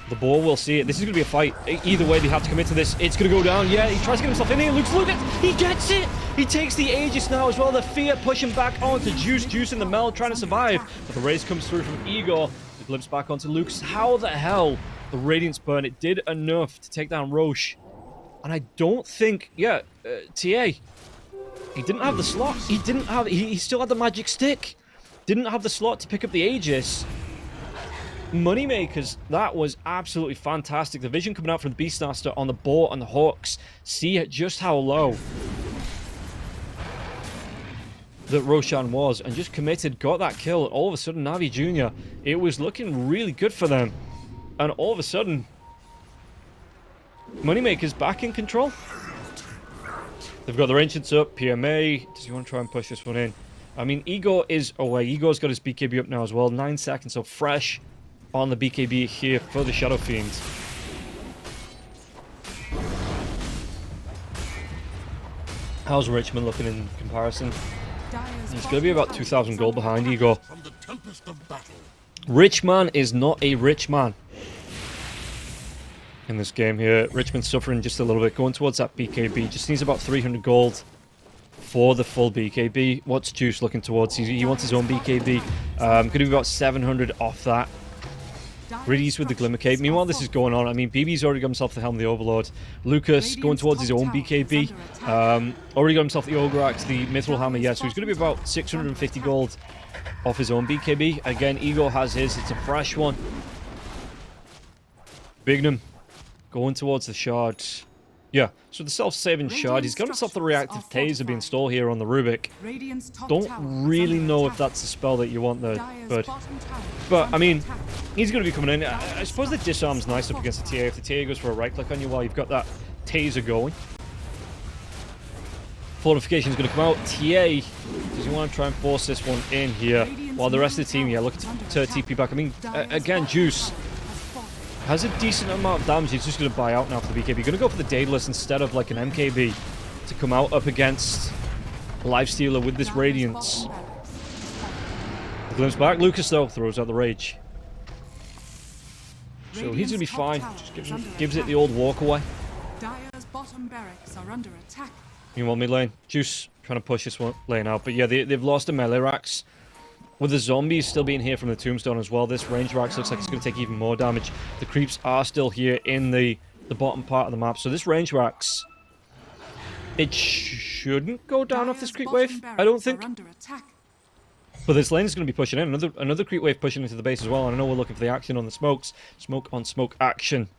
The ball will see it. This is going to be a fight. Either way, they have to commit to this. It's going to go down. Yeah, he tries to get himself in here. Look at he gets it. He takes the Aegis now as well. The Fear pushing back onto Juice. Juice in the Meld trying to survive. But the raise comes through from Igor. The glimpse back onto Lucas. How the hell? The Radiance Burn. It did enough to take down Roche. And I don't think... Yeah, TA... He didn't have the slot. He didn't have... He still had the magic stick. Didn't have the slot to pick up the Aegis. Moneymakers, that was absolutely fantastic. The vision coming out from the Beastmaster on the board and the Hawks. See just how low that Roshan was. And just committed, got that kill. All of a sudden, Navi Jr., it was looking really good for them. And all of a sudden, Moneymakers back in control. They've got their Ancients up. PMA. Does he want to try and push this one in? I mean, Igor is away. Igor's got his BKB up now as well. 9 seconds, so fresh on the BKB here for the Shadow Fiends. How's Richmond looking in comparison? He's going to be about 2,000 gold behind Igor. Rich man is not a rich man in this game here. Richmond suffering just a little bit, going towards that BKB. Just needs about 300 gold for the full BKB. What's Juice looking towards? He wants his own BKB. Could be about 700 off that. Riddies with the Glimmer Cape. Meanwhile, this is going on. I mean, BB's already got himself the Helm of the Overlord. Lucas going towards his own BKB. Already got himself the Ograx, the Mithril Hammer. Yeah, so he's going to be about 650 gold off his own BKB. Again, Igor has his. It's a fresh one. Bignum going towards the shard. Yeah, so the self-saving shard. He's got himself the reactive taser being installed here on the Rubik. Don't really know if that's the spell that you want there, but I mean, he's going to be coming in. I suppose the disarm's nice up against the TA. If the TA goes for a right click on you while you've got that taser going. Fortification's going to come out. TA, does he want to try and force this one in here? While the rest of the team, yeah, looking to TP back. I mean, again, Juice has a decent amount of damage. He's just going to buy out now for the BKB. Going to go for the Daedalus instead of like an MKB to come out up against Lifestealer with this Dire's Radiance. bottom barracks. The glimpse back. Lucas, though, throws out the Rage. So he's going to be Radiant's top fine. tower Just is under gives it attack. the old walk away. Dire's bottom barracks are under attack. Meanwhile, mid lane. Juice trying to push this one lane out. But yeah, they've lost a melee Rax. With the zombies still being here from the tombstone as well, this range Rax looks like it's going to take even more damage. The creeps are still here in the bottom part of the map. So this range Rax, it shouldn't go down off this Dire's creep bottom wave, I don't barracks think. are under attack. But this lane is going to be pushing in. Another creep wave pushing into the base as well. And I know we're looking for the action on the smokes. Smoke on smoke action.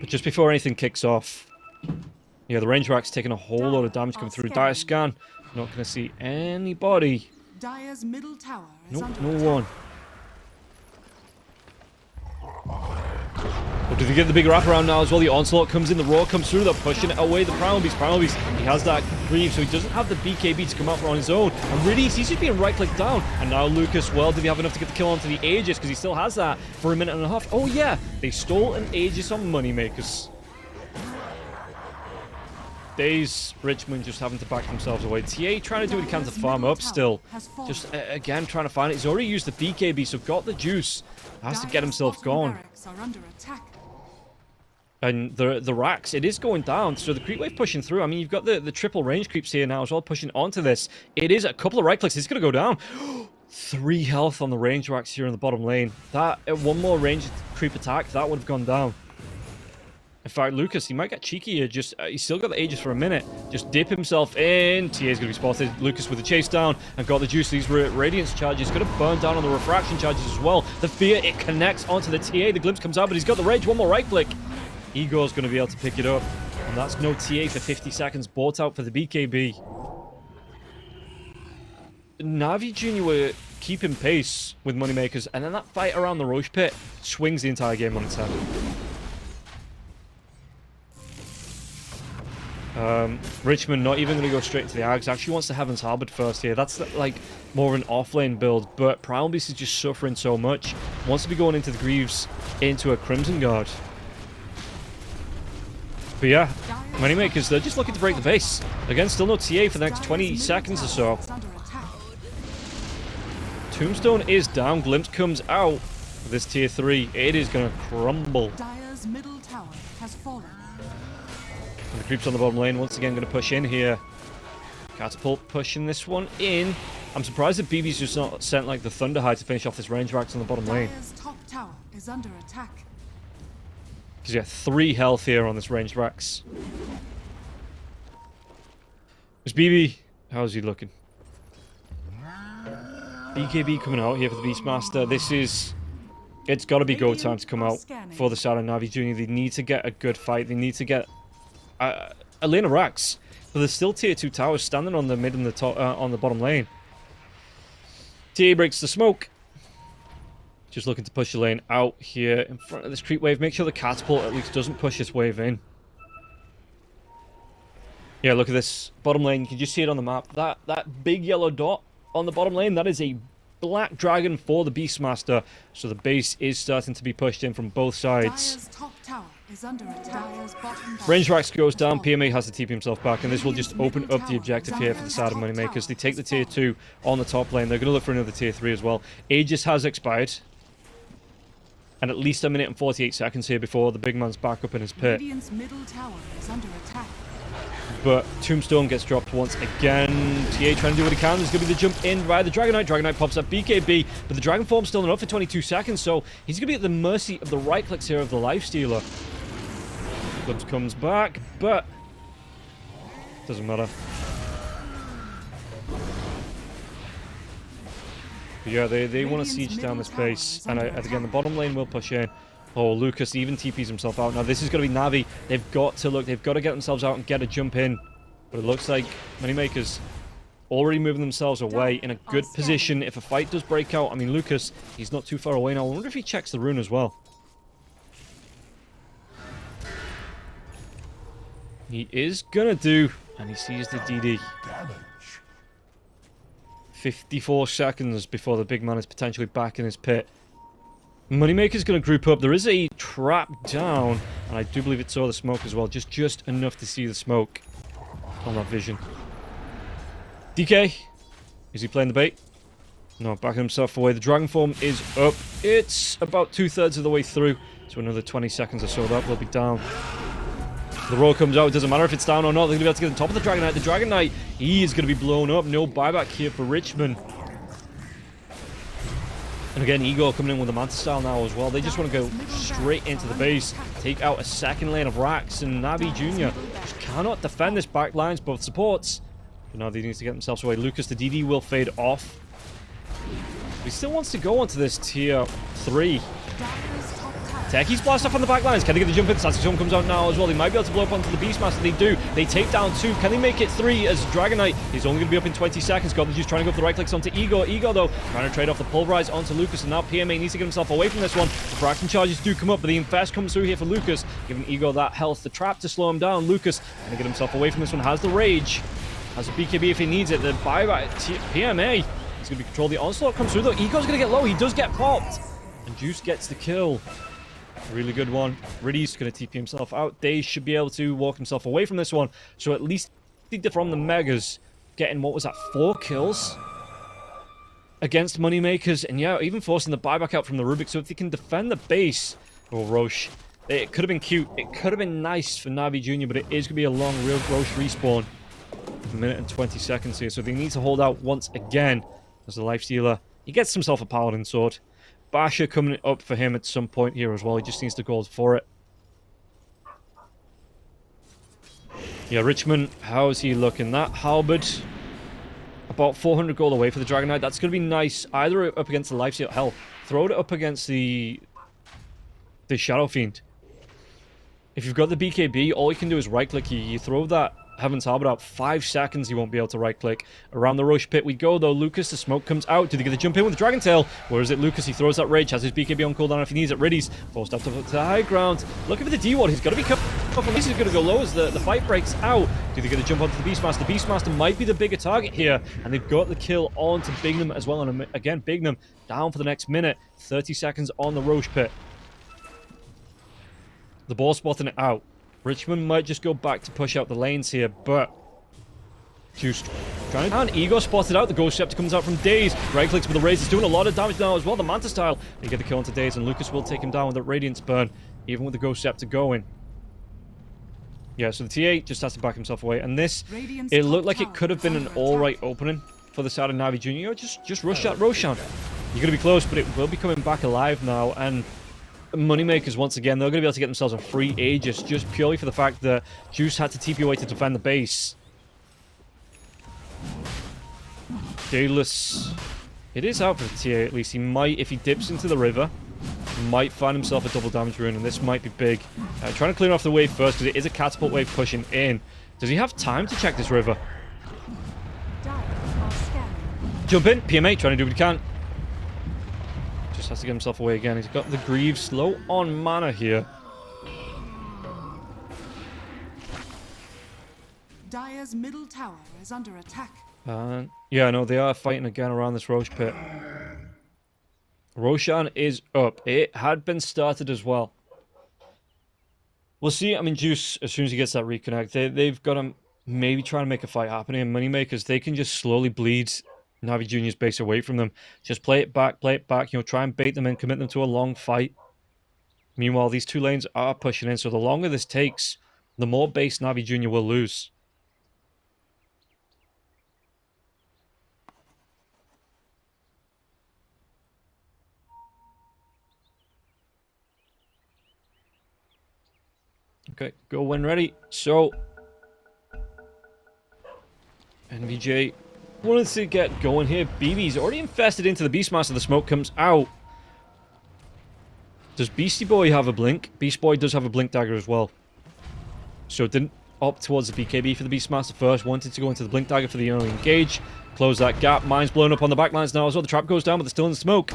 But just before anything kicks off, yeah, the range Rack's taking a whole lot of damage coming through. Dire scan. Not going to see anybody. Dire's middle tower is Nope, under no attack. one. But did they get the big wraparound now as well? The onslaught comes in, the roar comes through, they're pushing it away. The Primal Beast, he has that grieve, so he doesn't have the BKB to come out on his own. And really, he's just being right-clicked down. And now Lucas, well, did he have enough to get the kill onto the Aegis? Because he still has that for a minute and a half. Oh yeah, they stole an Aegis on Moneymakers. Days, Richmond just having to back themselves away. TA trying to do what he can to farm up still. Just, again, trying to find it. He's already used the BKB, so got the juice. Has to get himself gone. And the Rax, it is going down, so the creep wave pushing through. I mean, you've got the triple range creeps here now as well, pushing onto this. It is a couple of right clicks. It's going to go down. 3 health on the range Rax here in the bottom lane. That, one more range creep attack, that would have gone down. In fact, Lucas, he might get cheeky here. Just he's still got the Aegis for a minute. Just dip himself in. TA's going to be spotted. Lucas with the chase down and got the juice. These Radiance charges going to burn down on the refraction charges as well. The fear, it connects onto the TA. The glimpse comes out, but he's got the rage. One more right click. Igor's going to be able to pick it up. And that's no TA for 50 seconds. Bought out for the BKB. Navi Jr. were keeping pace with Moneymakers. And then that fight around the Roche pit swings the entire game on its head. Richmond not even going to go straight to the Ags. Actually wants the Heaven's Halberd first here. That's like more of an off-lane build, but Primal Beast is just suffering so much. Wants to be going into the Greaves, into a Crimson Guard. But yeah, Moneymakers, they're just looking to break the base. Again, still no TA for the next 20 seconds or so. Tombstone is down. Glimpse comes out. This tier 3, it is going to crumble. Dire's middle tower has fallen. And the creeps on the bottom lane once again going to push in here. Catapult pushing this one in. I'm surprised that BB's just not sent like the Thunderhide to finish off this range Rax on the bottom lane. Dire's top tower is under attack. Because you have 3 health here on this ranged Rax. Is BB? How's he looking? BKB coming out here for the Beastmaster. This is... It's got to be go time to come out for the side of Navi Jr. They need to get a good fight. They need to get a lane of Rax. But there's still tier 2 towers standing on the mid and the top, on the bottom lane. TA breaks the smoke. Just looking to push the lane out here in front of this creep wave. Make sure the catapult at least doesn't push this wave in. Yeah, look at this bottom lane. You can just see it on the map. That big yellow dot on the bottom lane, that is a black dragon for the Beastmaster. So the base is starting to be pushed in from both sides. Dire's top tower is under attack. Dire's bottom Range Rax goes down, PMA has to TP himself back, and this will just open up the objective here for the side of Moneymakers. They take the tier 2 on the top lane. They're going to look for another tier 3 as well. Aegis has expired. And at least 1 minute and 48 seconds here before the big man's back up in his pit. Radiant's middle tower is under attack. But Tombstone gets dropped once again. TA trying to do what he can. There's going to be the jump in by the Dragonite. Dragonite pops up BKB, but the Dragon Form's still not up for 22 seconds, so he's going to be at the mercy of the right clicks here of the Lifestealer. Clubs comes back, but doesn't matter. But yeah, they want to siege down this base, and again, the bottom lane will push in. Oh, Lucas even TPs himself out. Now, this is going to be Navi. They've got to get themselves out and get a jump in. But it looks like Moneymakers already moving themselves away in a good position. If a fight does break out, I mean, Lucas, he's not too far away now. I wonder if he checks the rune as well. He is going to do, and he sees the DD. 54 seconds before the big man is potentially back in his pit. Moneymaker's going to group up. There is a trap down, and I do believe it saw the smoke as well. Just enough to see the smoke on that vision. DK. Is he playing the bait? No, backing himself away. The Dragon Form is up. It's about 2/3 of the way through. So another 20 seconds or so, that will be down. The roll comes out. It doesn't matter if it's down or not. They're going to be able to get on top of the Dragon Knight. The Dragon Knight, he is going to be blown up. No buyback here for Richmond. And again, Igor coming in with the Manta style now as well. They just want to go straight into the base, take out a second lane of Rax, and Navi Jr. just cannot defend this back lines, both supports. But now they need to get themselves away. Lucas, the DD will fade off. He still wants to go onto this tier 3. Techies blast off on the back lines. Can they get the jump in? Static Storm comes out now as well. They might be able to blow up onto the Beastmaster. They do. They take down 2. Can they make it 3 as Dragon Knight is only going to be up in 20 seconds? Got the juice trying to go for the right clicks onto Igor. Igor, though, trying to trade off the Pulverize onto Lucas. And now PMA needs to get himself away from this one. The fraction charges do come up, but the Infest comes through here for Lucas, giving Igor that health, the trap to slow him down. Lucas going to get himself away from this one. Has the Rage. Has a BKB if he needs it. The buyback PMA is going to be controlled. The Onslaught comes through, though. Igor's going to get low. He does get popped. And Juice gets the kill. Really good one. Riddy's going to TP himself out. Daze should be able to walk himself away from this one. So at least from the Megas, getting, what was that, 4 kills against Moneymakers. And yeah, even forcing the buyback out from the Rubik. So if they can defend the base, or Roche, it could have been cute. It could have been nice for Navi Jr., but it is going to be a long, real Roche respawn. 1 minute and 20 seconds here. So they need to hold out once again as the Lifestealer. He gets himself a Paladin Sword. Basher coming up for him at some point here as well. He just needs to go for it. Yeah, Richmond, how is he looking? That Halberd, about 400 gold away for the Dragon Knight. That's going to be nice. Either up against the Lifestealer. Hell, throw it up against the Shadow Fiend. If you've got the BKB, all you can do is right-click. You throw that Heaven's Harbor out 5 seconds, he won't be able to right-click. Around the Roche pit we go, though. Lucas, the smoke comes out. Do they get the jump in with the Dragon Tail? Where is it? Lucas, he throws that Rage, has his BKB on cooldown if he needs it. Riddy's forced up to the high ground. Looking for the D-Ward. He's got to be cut off. He's going to go low as the fight breaks out. Do they get a jump onto the Beastmaster? Beastmaster might be the bigger target here, and they've got the kill onto Bignum as well. And again, Bignum down for the next minute. 30 seconds on the Roche pit. The ball spotting it out. Richmond might just go back to push out the lanes here, but Juice trying to... And Igor spotted out. The Ghost Scepter comes out from Daze. Right clicks with the Raze. It's doing a lot of damage now as well. The Manta style. They get the kill onto Daze, and Lucas will take him down with the Radiance Burn, even with the Ghost Scepter going. Yeah, so the TA just has to back himself away. And this, it looked like it could have been an alright opening for the side of Navi Jr. Just rush that Roshan. You're going to be close, but it will be coming back alive now. And Moneymakers, once again, they're going to be able to get themselves a free Aegis just purely for the fact that Juice had to TP away to defend the base. Daedalus, it is out for the TA at least. He might, if he dips into the river, might find himself a double damage rune, and this might be big. Trying to clear off the wave first, because it is a catapult wave pushing in. Does he have time to check this river? Jump in, PMA, trying to do what he can. Just has to get himself away again. He's got the Greaves low on mana here. Dire's middle tower is under attack. Yeah, no, they are fighting again around this Roche pit. Roshan is up. It had been started as well. We'll see. I mean, Juice, as soon as he gets that reconnect, they've got to maybe try and make a fight happen here. Moneymakers, they can just slowly bleed Navi Jr.'s base away from them. Just play it back, you know, try and bait them in, commit them to a long fight. Meanwhile, these two lanes are pushing in, so the longer this takes, the more base Navi Jr. will lose. Okay, go when ready. So, NVJ wanted to get going here. BB's already infested into the Beastmaster. The smoke comes out. Does Beastie Boy have a blink? Beast Boy does have a blink dagger as well. So didn't opt towards the BKB for the Beastmaster first. Wanted to go into the blink dagger for the early engage. Close that gap. Mine's blown up on the backlines now as well. The trap goes down, but they're still in the smoke.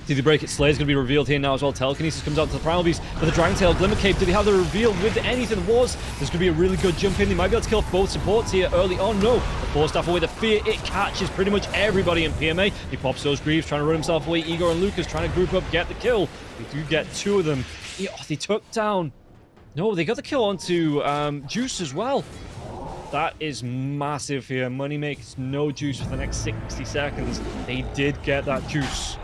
Did he break it? Slayer's going to be revealed here now as well. Telekinesis comes out to the Primal Beast. But the Dragon Tail, Glimmer Cape, did he have the reveal with anything? Was there's going to be a really good jump in. They might be able to kill both supports here early on. No, the Force Staff away. The Fear, it catches pretty much everybody in PMA. He pops those Greaves, trying to run himself away. Igor and Lucas trying to group up, get the kill. They do get 2 of them. They took down. No, they got the kill onto Juice as well. That is massive here. MoneyMakers, no juice for the next 60 seconds. They did get that juice.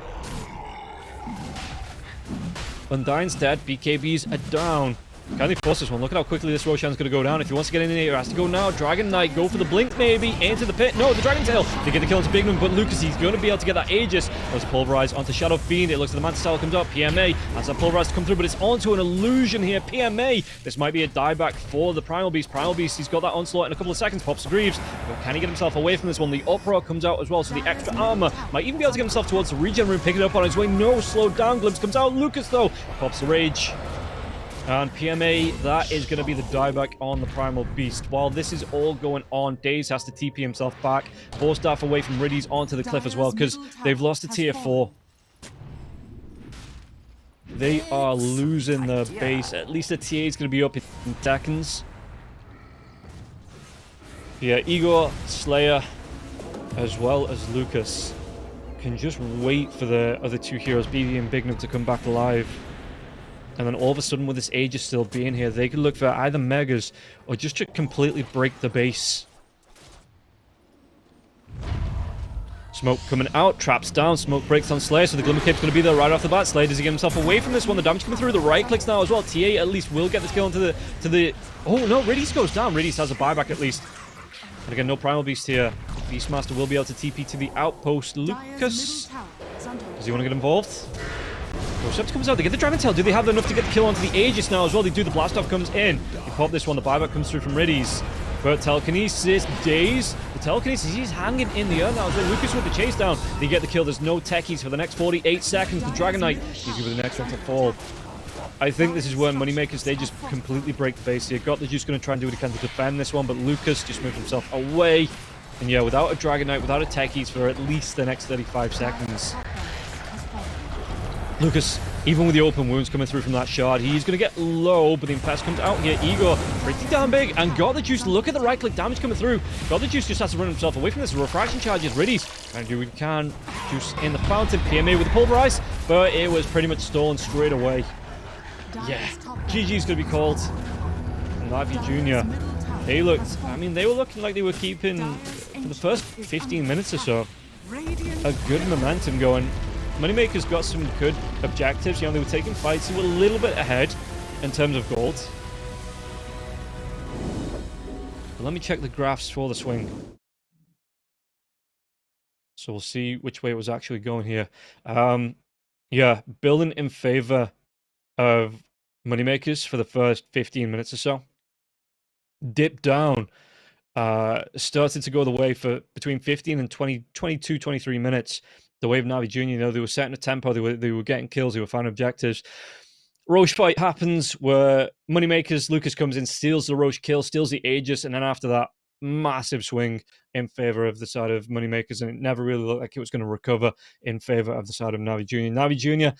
Undyne's dead. BKBs are down. Can they force this one? Look at how quickly this Roshan's going to go down. If he wants to get in here, he has to go now. Dragon Knight, go for the blink maybe. Into the pit. No, the Dragon Tail. They get the kill into Bignum, but Lucas, he's going to be able to get that Aegis. There's a Pulverize onto Shadow Fiend. It looks like the Mantis Style comes up. PMA has that Pulverize to come through, but it's onto an illusion here. PMA. This might be a dieback for the Primal Beast. Primal Beast, he's got that onslaught in a couple of seconds. Pops the Greaves. But can he get himself away from this one? The Uproar comes out as well, so the extra armor might even be able to get himself towards the regen room. Pick it up on his way. No, slowed down. Glimpse comes out. Lucas, though, pops the Rage. And PMA, that is going to be the dieback on the Primal Beast. While this is all going on, Daze has to TP himself back. Force staff away from Riddies onto the cliff as well, because they've lost a tier 4. They are losing their base. At least the TA is going to be up in seconds. Yeah, Igor, Slayer, as well as Lucas, can just wait for the other two heroes, BB and Bignum, to come back alive. And then all of a sudden, with this Aegis still being here, they could look for either Megas or just to completely break the base. Smoke coming out, traps down, smoke breaks on Slayer, so the Glimmer Cape's going to be there right off the bat. Slayer, does he get himself away from this one? The damage coming through, the right clicks now as well. TA at least will get this kill into the... Oh no, Riddies goes down. Riddies has a buyback at least. And again, no Primal Beast here. Beastmaster will be able to TP to the outpost. Lucas, does he want to get involved? Sept comes out, they get the Dragon Tail. Do they have enough to get the kill onto the Aegis now as well? They do, the blast off comes in. They pop this one, the buyback comes through from Riddies. But Telekinesis, Daze. The Telekinesis, he's hanging in the air now as well. Lucas with the chase down. They get the kill, there's no techies for the next 48 seconds. The Dragon Knight, easy with the next one to fall. I think this is when MoneyMakers, they just completely break the base here. Got the juice, going to try and do what he can to defend this one, but Lucas just moved himself away. And yeah, without a Dragon Knight, without a techies for at least the next 35 seconds. Lucas, even with the open wounds coming through from that shard, he's going to get low, but the Impest comes out here. Igor, pretty damn big, and got the juice. Look at the right-click damage coming through. Got the juice, just has to run himself away from this. Refraction charges, Riddies. Trying to do what he can. Juice in the fountain. PMA with the Pulverize, but it was pretty much stolen straight away. Yeah, GG's going to be called. NAVI Jr. They looked, I mean, they were looking like they were keeping, for the first 15 minutes or so, a good momentum going. MoneyMakers got some good objectives. You know, they were taking fights. They were a little bit ahead in terms of gold. But let me check the graphs for the swing. So we'll see which way it was actually going here. Yeah, building in favor of MoneyMakers for the first 15 minutes or so. Dipped down. Started to go the way for between 15 and 22, 23 minutes. The way of NAVI Jr., you know, they were setting a tempo, they were getting kills, they were finding objectives. Roche fight happens where MoneyMakers, Lucas comes in, steals the Roche kill, steals the Aegis, and then after that, massive swing in favor of the side of MoneyMakers, and it never really looked like it was going to recover in favor of the side of NAVI Jr. NAVI Jr.,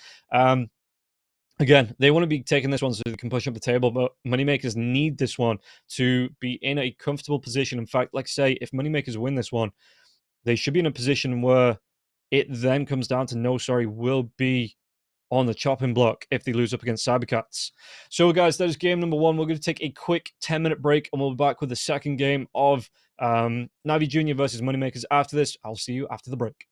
again, they want to be taking this one so they can push up the table, but MoneyMakers need this one to be in a comfortable position. In fact, like I say, if MoneyMakers win this one, they should be in a position where it then comes down to will be on the chopping block if they lose up against Cybercats. So, guys, that is game number 1. We're going to take a quick 10-minute break, and we'll be back with the second game of NAVI Jr. versus MoneyMakers after this. I'll see you after the break.